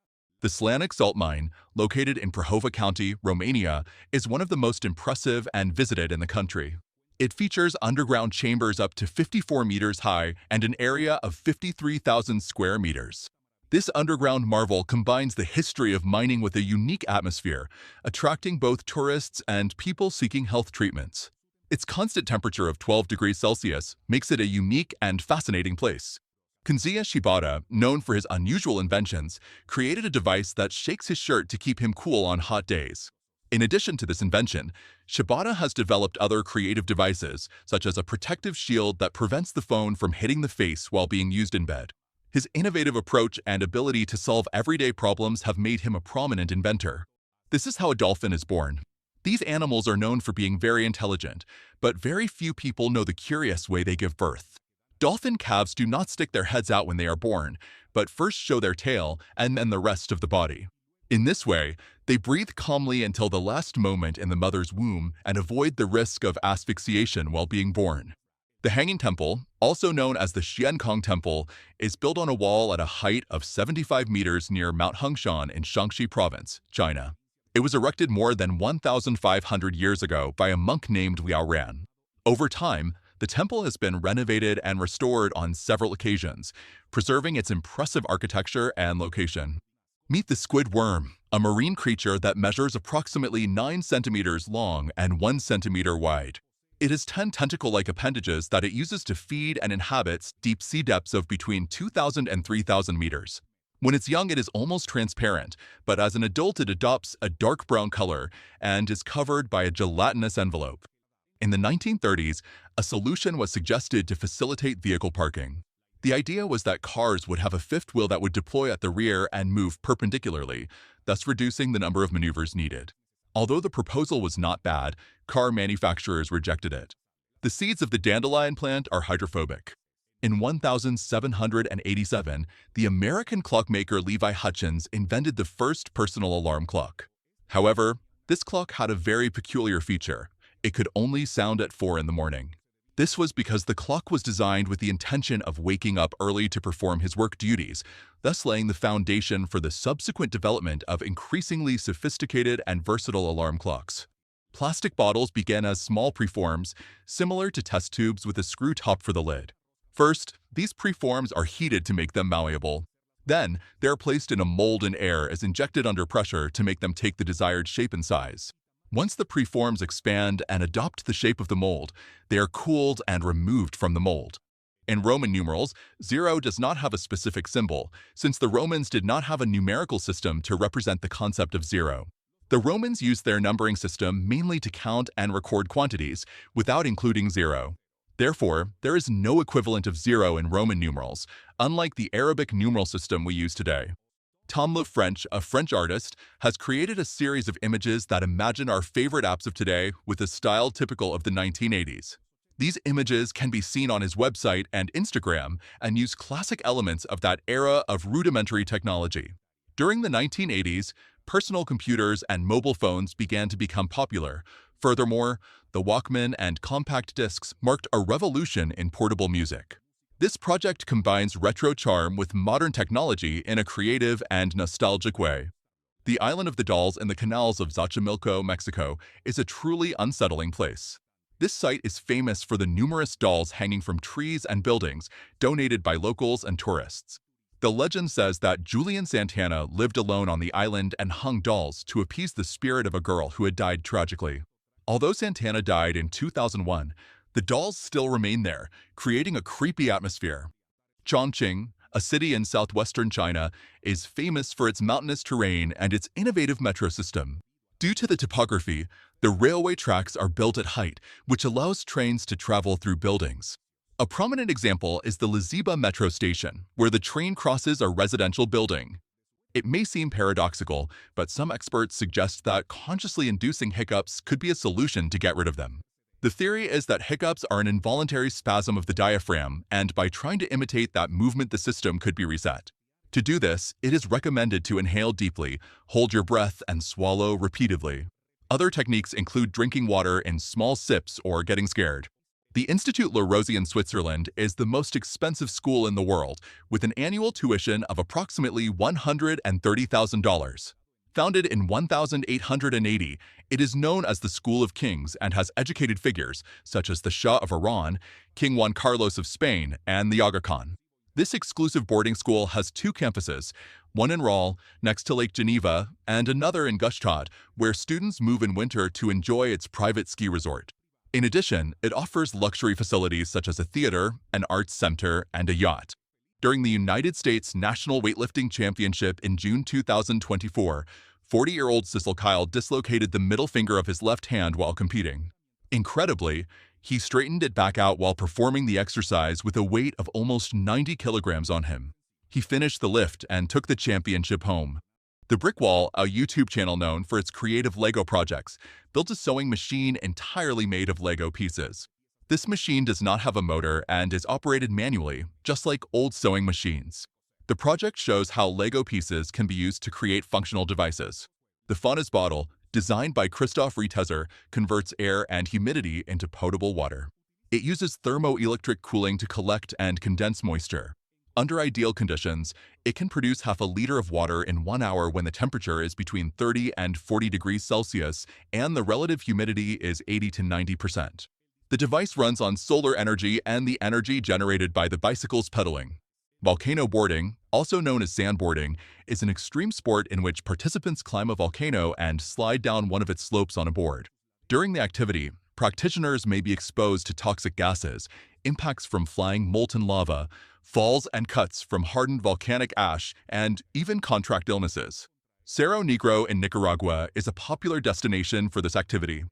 The Slanic Salt Mine, located in Prahova County, Romania, is one of the most impressive and visited in the country. It features underground chambers up to 54 meters high and an area of 53,000 square meters. This underground marvel combines the history of mining with a unique atmosphere, attracting both tourists and people seeking health treatments. Its constant temperature of 12 degrees Celsius makes it a unique and fascinating place. Kunziya Shibata, known for his unusual inventions, created a device that shakes his shirt to keep him cool on hot days. In addition to this invention, Shibata has developed other creative devices, such as a protective shield that prevents the phone from hitting the face while being used in bed. His innovative approach and ability to solve everyday problems have made him a prominent inventor. This is how a dolphin is born. These animals are known for being very intelligent, but very few people know the curious way they give birth. Dolphin calves do not stick their heads out when they are born, but first show their tail and then the rest of the body. In this way, they breathe calmly until the last moment in the mother's womb and avoid the risk of asphyxiation while being born. The Hanging Temple, also known as the Xiankong Temple, is built on a wall at a height of 75 meters near Mount Hengshan in Shaanxi Province, China. It was erected more than 1,500 years ago by a monk named Liao Ran. Over time, the temple has been renovated and restored on several occasions, preserving its impressive architecture and location. Meet the squid worm, a marine creature that measures approximately 9 centimeters long and 1 centimeter wide. It has 10 tentacle-like appendages that it uses to feed and inhabits deep sea depths of between 2,000 and 3,000 meters. When it's young, it is almost transparent, but as an adult, it adopts a dark brown color and is covered by a gelatinous envelope. In the 1930s, a solution was suggested to facilitate vehicle parking. The idea was that cars would have a fifth wheel that would deploy at the rear and move perpendicularly, thus reducing the number of maneuvers needed. Although the proposal was not bad, car manufacturers rejected it. The seeds of the dandelion plant are hydrophobic. In 1787, the American clockmaker Levi Hutchins invented the first personal alarm clock. However, this clock had a very peculiar feature. It could only sound at 4 in the morning. This was because the clock was designed with the intention of waking up early to perform his work duties, thus laying the foundation for the subsequent development of increasingly sophisticated and versatile alarm clocks. Plastic bottles began as small preforms, similar to test tubes with a screw top for the lid. First, these preforms are heated to make them malleable. Then, they are placed in a mold and air is injected under pressure to make them take the desired shape and size. Once the preforms expand and adopt the shape of the mold, they are cooled and removed from the mold. In Roman numerals, 0 does not have a specific symbol, since the Romans did not have a numerical system to represent the concept of 0. The Romans used their numbering system mainly to count and record quantities, without including 0. Therefore, there is no equivalent of 0 in Roman numerals, unlike the Arabic numeral system we use today. Tom Le French, a French artist, has created a series of images that imagine our favorite apps of today with a style typical of the 1980s. These images can be seen on his website and Instagram and use classic elements of that era of rudimentary technology. During the 1980s, personal computers and mobile phones began to become popular. Furthermore, the Walkman and compact discs marked a revolution in portable music. This project combines retro charm with modern technology in a creative and nostalgic way. The Island of the Dolls in the canals of Xochimilco, Mexico, is a truly unsettling place. This site is famous for the numerous dolls hanging from trees and buildings donated by locals and tourists. The legend says that Julian Santana lived alone on the island and hung dolls to appease the spirit of a girl who had died tragically. Although Santana died in 2001, the dolls still remain there, creating a creepy atmosphere. Chongqing, a city in southwestern China, is famous for its mountainous terrain and its innovative metro system. Due to the topography, the railway tracks are built at height, which allows trains to travel through buildings. A prominent example is the Liziba metro station, where the train crosses a residential building. It may seem paradoxical, but some experts suggest that consciously inducing hiccups could be a solution to get rid of them. The theory is that hiccups are an involuntary spasm of the diaphragm, and by trying to imitate that movement, the system could be reset. To do this, it is recommended to inhale deeply, hold your breath, and swallow repeatedly. Other techniques include drinking water in small sips or getting scared. The Institut Le Rosier in Switzerland is the most expensive school in the world, with an annual tuition of approximately $130,000. Founded in 1880, it is known as the School of Kings and has educated figures such as the Shah of Iran, King Juan Carlos of Spain, and the Aga Khan. This exclusive boarding school has 2 campuses, one in Rahl, next to Lake Geneva, and another in Gstaad, where students move in winter to enjoy its private ski resort. In addition, it offers luxury facilities such as a theater, an arts center, and a yacht. During the United States National Weightlifting Championship in June 2024, 40-year-old Cecil Kyle dislocated the middle finger of his left hand while competing. Incredibly, he straightened it back out while performing the exercise with a weight of almost 90 kilograms on him. He finished the lift and took the championship home. The Brickwall, a YouTube channel known for its creative Lego projects, built a sewing machine entirely made of Lego pieces. This machine does not have a motor and is operated manually, just like old sewing machines. The project shows how Lego pieces can be used to create functional devices. The Faunus bottle, designed by Christoph Rietesser, converts air and humidity into potable water. It uses thermoelectric cooling to collect and condense moisture. Under ideal conditions, it can produce half a liter of water in 1 hour when the temperature is between 30 and 40 degrees Celsius and the relative humidity is 80 to 90%. The device runs on solar energy and the energy generated by the bicycle's pedaling. Volcano boarding, also known as sandboarding, is an extreme sport in which participants climb a volcano and slide down one of its slopes on a board. During the activity, practitioners may be exposed to toxic gases, impacts from flying molten lava, falls and cuts from hardened volcanic ash, and even contract illnesses. Cerro Negro in Nicaragua is a popular destination for this activity.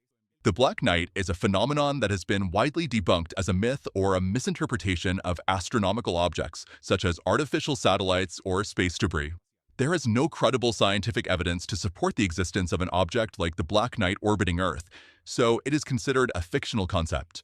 The Black Night is a phenomenon that has been widely debunked as a myth or a misinterpretation of astronomical objects, such as artificial satellites or space debris. There is no credible scientific evidence to support the existence of an object like the Black Night orbiting Earth, so it is considered a fictional concept.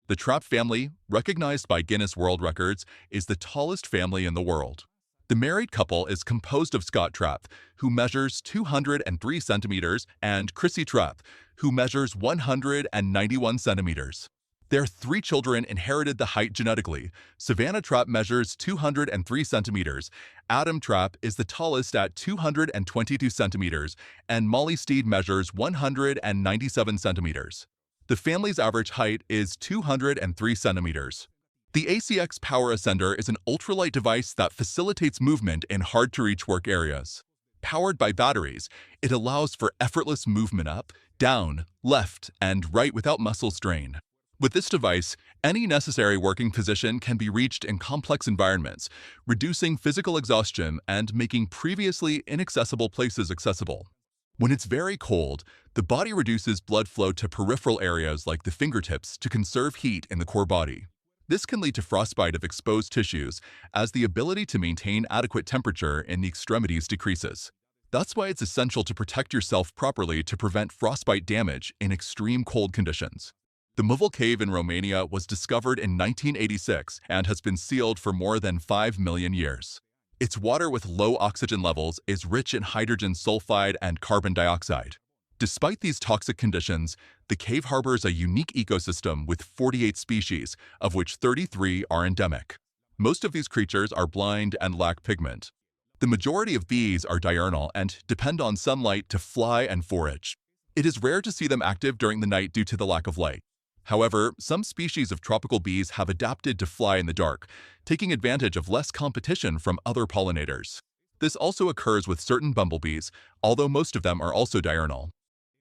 The Trapp family, recognized by Guinness World Records, is the tallest family in the world. The married couple is composed of Scott Trapp, who measures 203 centimeters, and Chrissy Trapp, who measures 191 centimeters. Their 3 children inherited the height genetically. Savannah Trapp measures 203 centimeters, Adam Trapp is the tallest at 222 centimeters, and Molly Steed measures 197 centimeters. The family's average height is 203 centimeters. The ACX Power Ascender is an ultralight device that facilitates movement in hard-to-reach work areas. Powered by batteries, it allows for effortless movement up, down, left, and right without muscle strain. With this device, any necessary working position can be reached in complex environments, reducing physical exhaustion and making previously inaccessible places accessible. When it's very cold, the body reduces blood flow to peripheral areas like the fingertips to conserve heat in the core body. This can lead to frostbite of exposed tissues, as the ability to maintain adequate temperature in the extremities decreases. That's why it's essential to protect yourself properly to prevent frostbite damage in extreme cold conditions. The Muval Cave in Romania was discovered in 1986 and has been sealed for more than 5 million years. Its water with low oxygen levels is rich in hydrogen sulfide and carbon dioxide. Despite these toxic conditions, the cave harbors a unique ecosystem with 48 species, of which 33 are endemic. Most of these creatures are blind and lack pigment. The majority of bees are diurnal and depend on sunlight to fly and forage. It is rare to see them active during the night due to the lack of light. However, some species of tropical bees have adapted to fly in the dark, taking advantage of less competition from other pollinators. This also occurs with certain bumblebees, although most of them are also diurnal.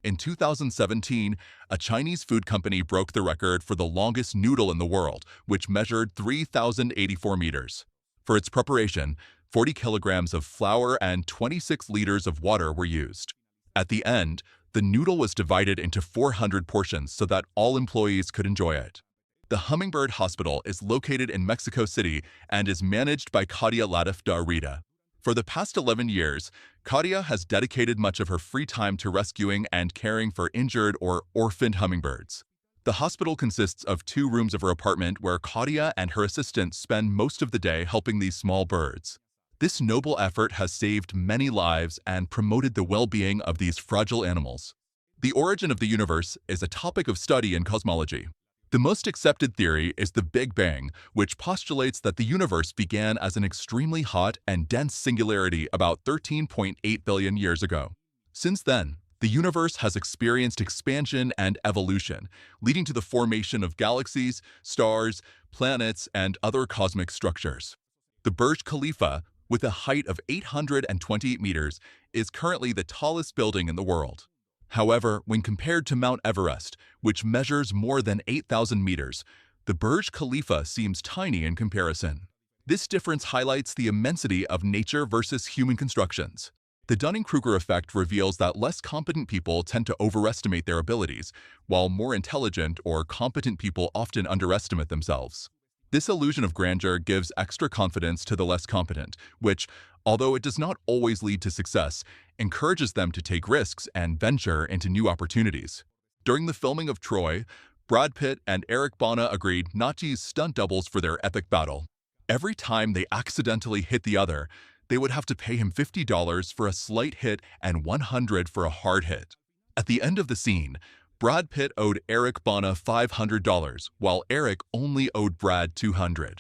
In 2017, a Chinese food company broke the record for the longest noodle in the world, which measured 3,084 meters. For its preparation, 40 kilograms of flour and 26 liters of water were used. At the end, the noodle was divided into 400 portions so that all employees could enjoy it. The Hummingbird Hospital is located in Mexico City and is managed by Katia Latif da Rita. For the past 11 years, Katia has dedicated much of her free time to rescuing and caring for injured or orphaned hummingbirds. The hospital consists of 2 rooms of her apartment where Katia and her assistant spend most of the day helping these small birds. This noble effort has saved many lives and promoted the well-being of these fragile animals. The origin of the universe is a topic of study in cosmology. The most accepted theory is the Big Bang, which postulates that the universe began as an extremely hot and dense singularity about 13.8 billion years ago. Since then, the universe has experienced expansion and evolution, leading to the formation of galaxies, stars, planets, and other cosmic structures. The Burj Khalifa, with a height of 828 meters, is currently the tallest building in the world. However, when compared to Mount Everest, which measures more than 8,000 meters, the Burj Khalifa seems tiny in comparison. This difference highlights the immensity of nature versus human constructions. The Dunning-Kruger effect reveals that less competent people tend to overestimate their abilities, while more intelligent or competent people often underestimate themselves. This illusion of grandeur gives extra confidence to the less competent, which, although it does not always lead to success, encourages them to take risks and venture into new opportunities. During the filming of Troy, Brad Pitt and Eric Bana agreed not to use stunt doubles for their epic battle. Every time they accidentally hit the other, they would have to pay him $50 for a slight hit and $100 for a hard hit. At the end of the scene, Brad Pitt owed Eric Bana $500, while Eric only owed Brad $200.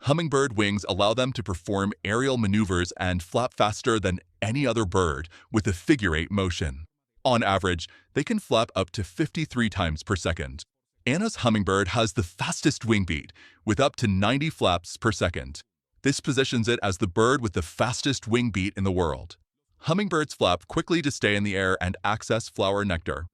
Hummingbird wings allow them to perform aerial maneuvers and flap faster than any other bird with a figure-8 motion. On average, they can flap up to 53 times per second. Anna's hummingbird has the fastest wing beat, with up to 90 flaps per second. This positions it as the bird with the fastest wing beat in the world. Hummingbirds flap quickly to stay in the air and access flower nectar.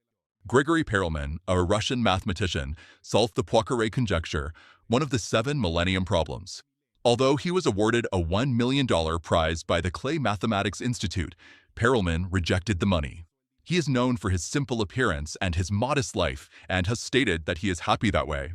Grigory Perelman, a Russian mathematician, solved the Poincare conjecture, one of the 7 millennium problems. Although he was awarded a $1 million prize by the Clay Mathematics Institute, Perelman rejected the money. He is known for his simple appearance and his modest life and has stated that he is happy that way.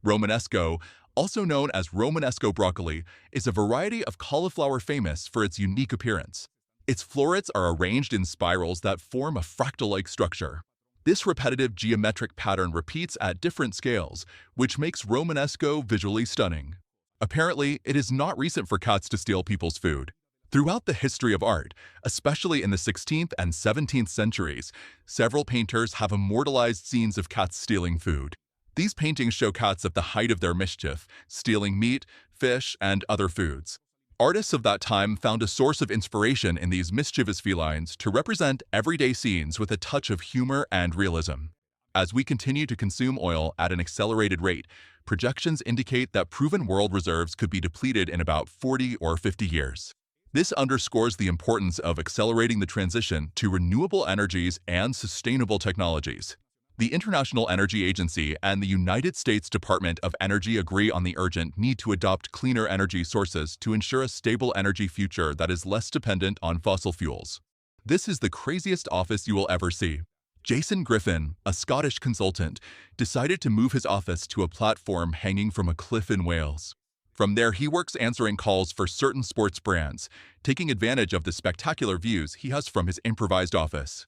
Romanesco, also known as Romanesco broccoli, is a variety of cauliflower famous for its unique appearance. Its florets are arranged in spirals that form a fractal-like structure. This repetitive geometric pattern repeats at different scales, which makes Romanesco visually stunning. Apparently, it is not recent for cats to steal people's food. Throughout the history of art, especially in the 16th and 17th centuries, several painters have immortalized scenes of cats stealing food. These paintings show cats at the height of their mischief, stealing meat, fish, and other foods. Artists of that time found a source of inspiration in these mischievous felines to represent everyday scenes with a touch of humor and realism. As we continue to consume oil at an accelerated rate, projections indicate that proven world reserves could be depleted in about 40 or 50 years. This underscores the importance of accelerating the transition to renewable energies and sustainable technologies. The International Energy Agency and the United States Department of Energy agree on the urgent need to adopt cleaner energy sources to ensure a stable energy future that is less dependent on fossil fuels. This is the craziest office you will ever see. Jason Griffin, a Scottish consultant, decided to move his office to a platform hanging from a cliff in Wales. From there, he works answering calls for certain sports brands, taking advantage of the spectacular views he has from his improvised office.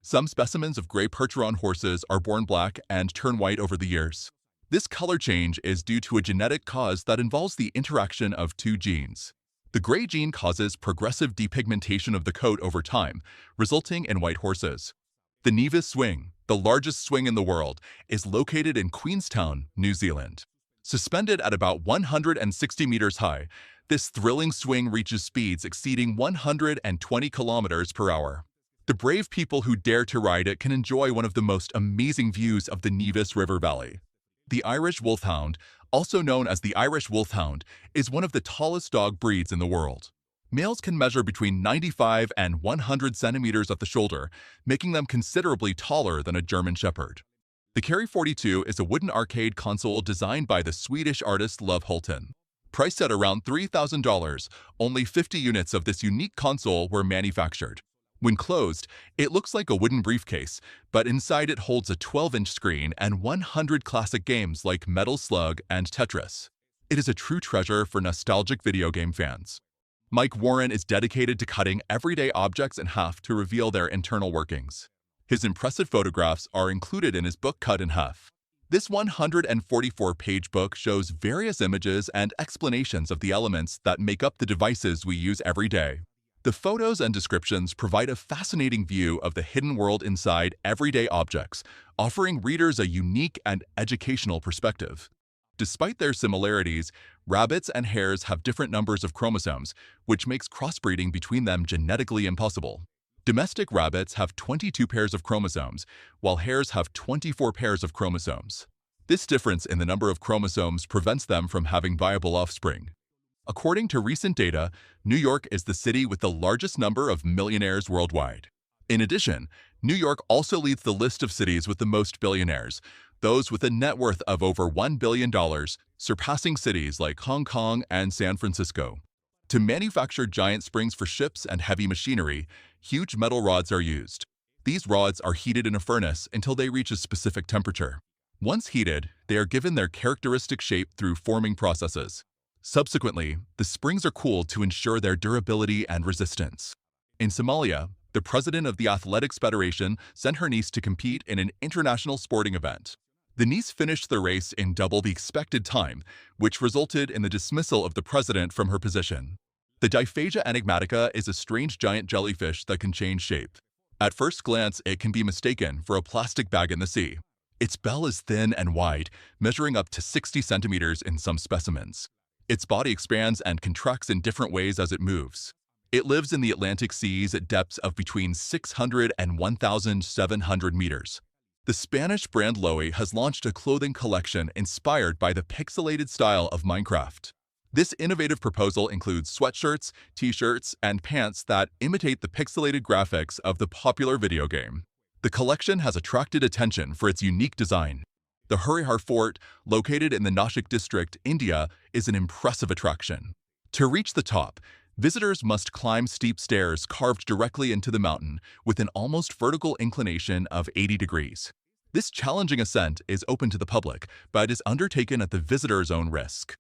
Some specimens of gray Percheron horses are born black and turn white over the years. This color change is due to a genetic cause that involves the interaction of 2 genes. The gray gene causes progressive depigmentation of the coat over time, resulting in white horses. The Nevis swing, the largest swing in the world, is located in Queenstown, New Zealand. Suspended at about 160 meters high, this thrilling swing reaches speeds exceeding 120 kilometers per hour. The brave people who dare to ride it can enjoy one of the most amazing views of the Nevis River Valley. The Irish Wolfhound, also known as the Irish Wolfhound, is one of the tallest dog breeds in the world. Males can measure between 95 and 100 centimeters at the shoulder, making them considerably taller than a German Shepherd. The Carry 42 is a wooden arcade console designed by the Swedish artist Love Hultin. Priced at around $3,000, only 50 units of this unique console were manufactured. When closed, it looks like a wooden briefcase, but inside it holds a 12-inch screen and 100 classic games like Metal Slug and Tetris. It is a true treasure for nostalgic video game fans. Mike Warren is dedicated to cutting everyday objects in half to reveal their internal workings. His impressive photographs are included in his book Cut in Half. This 144-page book shows various images and explanations of the elements that make up the devices we use every day. The photos and descriptions provide a fascinating view of the hidden world inside everyday objects, offering readers a unique and educational perspective. Despite their similarities, rabbits and hares have different numbers of chromosomes, which makes crossbreeding between them genetically impossible. Domestic rabbits have 22 pairs of chromosomes, while hares have 24 pairs of chromosomes. This difference in the number of chromosomes prevents them from having viable offspring. According to recent data, New York is the city with the largest number of millionaires worldwide. In addition, New York also leads the list of cities with the most billionaires, those with a net worth of over $1 billion, surpassing cities like Hong Kong and San Francisco. To manufacture giant springs for ships and heavy machinery, huge metal rods are used. These rods are heated in a furnace until they reach a specific temperature. Once heated, they are given their characteristic shape through forming processes. Subsequently, the springs are cooled to ensure their durability and resistance. In Somalia, the president of the Athletics Federation sent her niece to compete in an international sporting event. The niece finished the race in double the expected time, which resulted in the dismissal of the president from her position. The Diphagia enigmatica is a strange giant jellyfish that can change shape. At first glance, it can be mistaken for a plastic bag in the sea. Its bell is thin and wide, measuring up to 60 centimeters in some specimens. Its body expands and contracts in different ways as it moves. It lives in the Atlantic seas at depths of between 600 and 1,700 meters. The Spanish brand Loewe has launched a clothing collection inspired by the pixelated style of Minecraft. This innovative proposal includes sweatshirts, t-shirts, and pants that imitate the pixelated graphics of the popular video game. The collection has attracted attention for its unique design. The Harihar Fort, located in the Nashik district, India, is an impressive attraction. To reach the top, visitors must climb steep stairs carved directly into the mountain with an almost vertical inclination of 80 degrees. This challenging ascent is open to the public, but is undertaken at the visitor's own risk.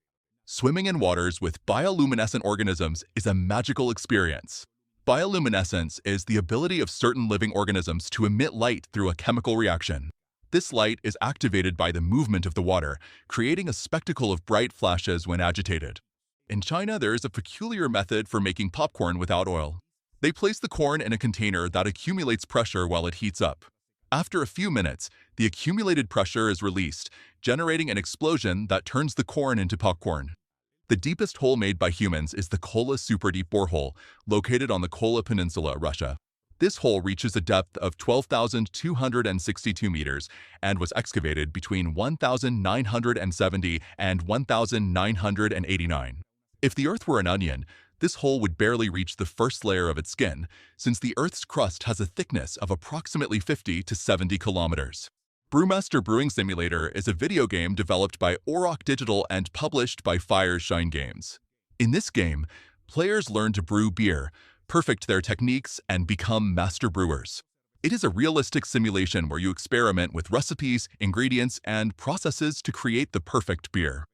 Swimming in waters with bioluminescent organisms is a magical experience. Bioluminescence is the ability of certain living organisms to emit light through a chemical reaction. This light is activated by the movement of the water, creating a spectacle of bright flashes when agitated. In China, there is a peculiar method for making popcorn without oil. They place the corn in a container that accumulates pressure while it heats up. After a few minutes, the accumulated pressure is released, generating an explosion that turns the corn into popcorn. The deepest hole made by humans is the Kola Superdeep Borehole, located on the Kola Peninsula, Russia. This hole reaches a depth of 12,262 meters and was excavated between 1,970 and 1,989. If the Earth were an onion, this hole would barely reach the first layer of its skin, since the Earth's crust has a thickness of approximately 50 to 70 kilometers. Brewmaster Brewing Simulator is a video game developed by Auroch Digital and published by Fireshine Games. In this game, players learn to brew beer, perfect their techniques, and become master brewers. It is a realistic simulation where you experiment with recipes, ingredients, and processes to create the perfect beer.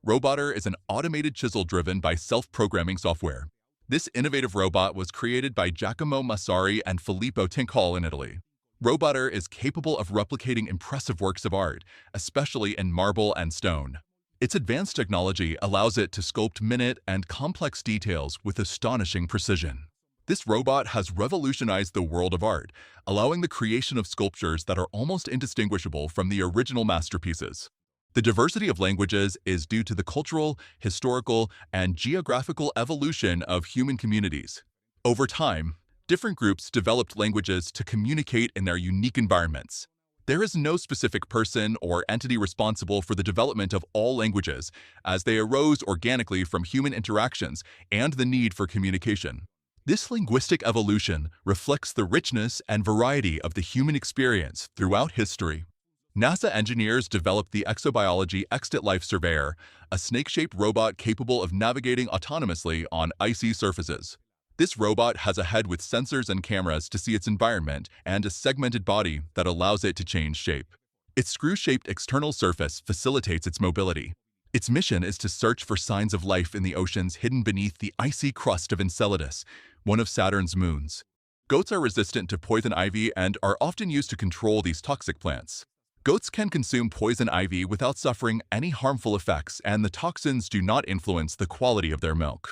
Roboter is an automated chisel driven by self-programming software. This innovative robot was created by Giacomo Massari and Filippo Tincal in Italy. Roboter is capable of replicating impressive works of art, especially in marble and stone. Its advanced technology allows it to sculpt minute and complex details with astonishing precision. This robot has revolutionized the world of art, allowing the creation of sculptures that are almost indistinguishable from the original masterpieces. The diversity of languages is due to the cultural, historical, and geographical evolution of human communities. Over time, different groups developed languages to communicate in their unique environments. There is no specific person or entity responsible for the development of all languages, as they arose organically from human interactions and the need for communication. This linguistic evolution reflects the richness and variety of the human experience throughout history. NASA engineers developed the exobiology Extant Life Surveyor, a snake-shaped robot capable of navigating autonomously on icy surfaces. This robot has a head with sensors and cameras to see its environment and a segmented body that allows it to change shape. Its screw-shaped external surface facilitates its mobility. Its mission is to search for signs of life in the oceans hidden beneath the icy crust of Enceladus, one of Saturn's moons. Goats are resistant to poison ivy and are often used to control these toxic plants. Goats can consume poison ivy without suffering any harmful effects, and the toxins do not influence the quality of their milk.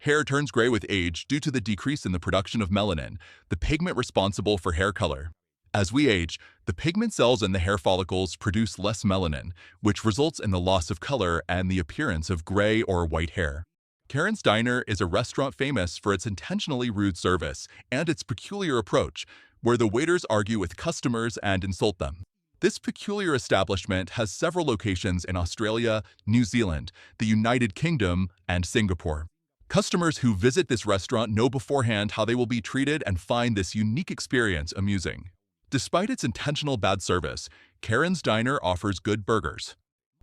Hair turns gray with age due to the decrease in the production of melanin, the pigment responsible for hair color. As we age, the pigment cells in the hair follicles produce less melanin, which results in the loss of color and the appearance of gray or white hair. Karen's Diner is a restaurant famous for its intentionally rude service and its peculiar approach, where the waiters argue with customers and insult them. This peculiar establishment has several locations in Australia, New Zealand, the United Kingdom, and Singapore. Customers who visit this restaurant know beforehand how they will be treated and find this unique experience amusing. Despite its intentional bad service, Karen's Diner offers good burgers.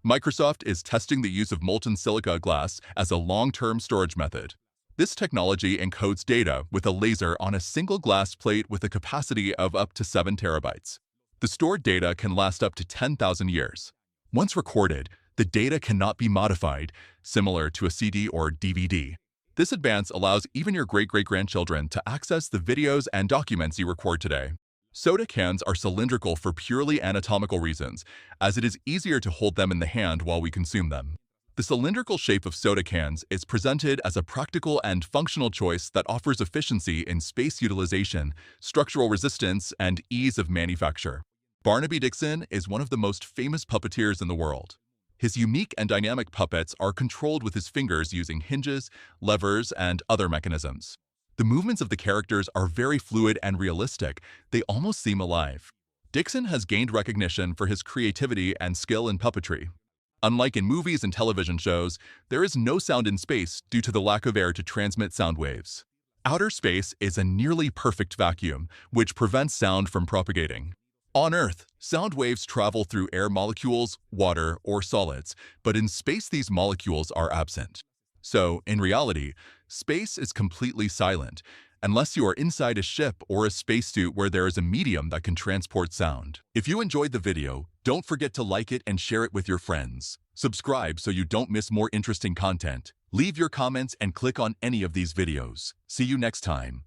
Microsoft is testing the use of molten silica glass as a long-term storage method. This technology encodes data with a laser on a single glass plate with a capacity of up to 7 terabytes. The stored data can last up to 10,000 years. Once recorded, the data cannot be modified, similar to a CD or DVD. This advance allows even your great-great-grandchildren to access the videos and documents you record today. Soda cans are cylindrical for purely anatomical reasons, as it is easier to hold them in the hand while we consume them. The cylindrical shape of soda cans is presented as a practical and functional choice that offers efficiency in space utilization, structural resistance, and ease of manufacture. Barnaby Dixon is one of the most famous puppeteers in the world. His unique and dynamic puppets are controlled with his fingers using hinges, levers, and other mechanisms. The movements of the characters are very fluid and realistic. They almost seem alive. Dixon has gained recognition for his creativity and skill in puppetry. Unlike in movies and television shows, there is no sound in space due to the lack of air to transmit sound waves. Outer space is a nearly perfect vacuum, which prevents sound from propagating. On Earth, sound waves travel through air molecules, water, or solids, but in space these molecules are absent. So, in reality, space is completely silent, unless you are inside a ship or a spacesuit where there is a medium that can transport sound. If you enjoyed the video, don't forget to like it and share it with your friends. Subscribe so you don't miss more interesting content. Leave your comments and click on any of these videos. See you next time.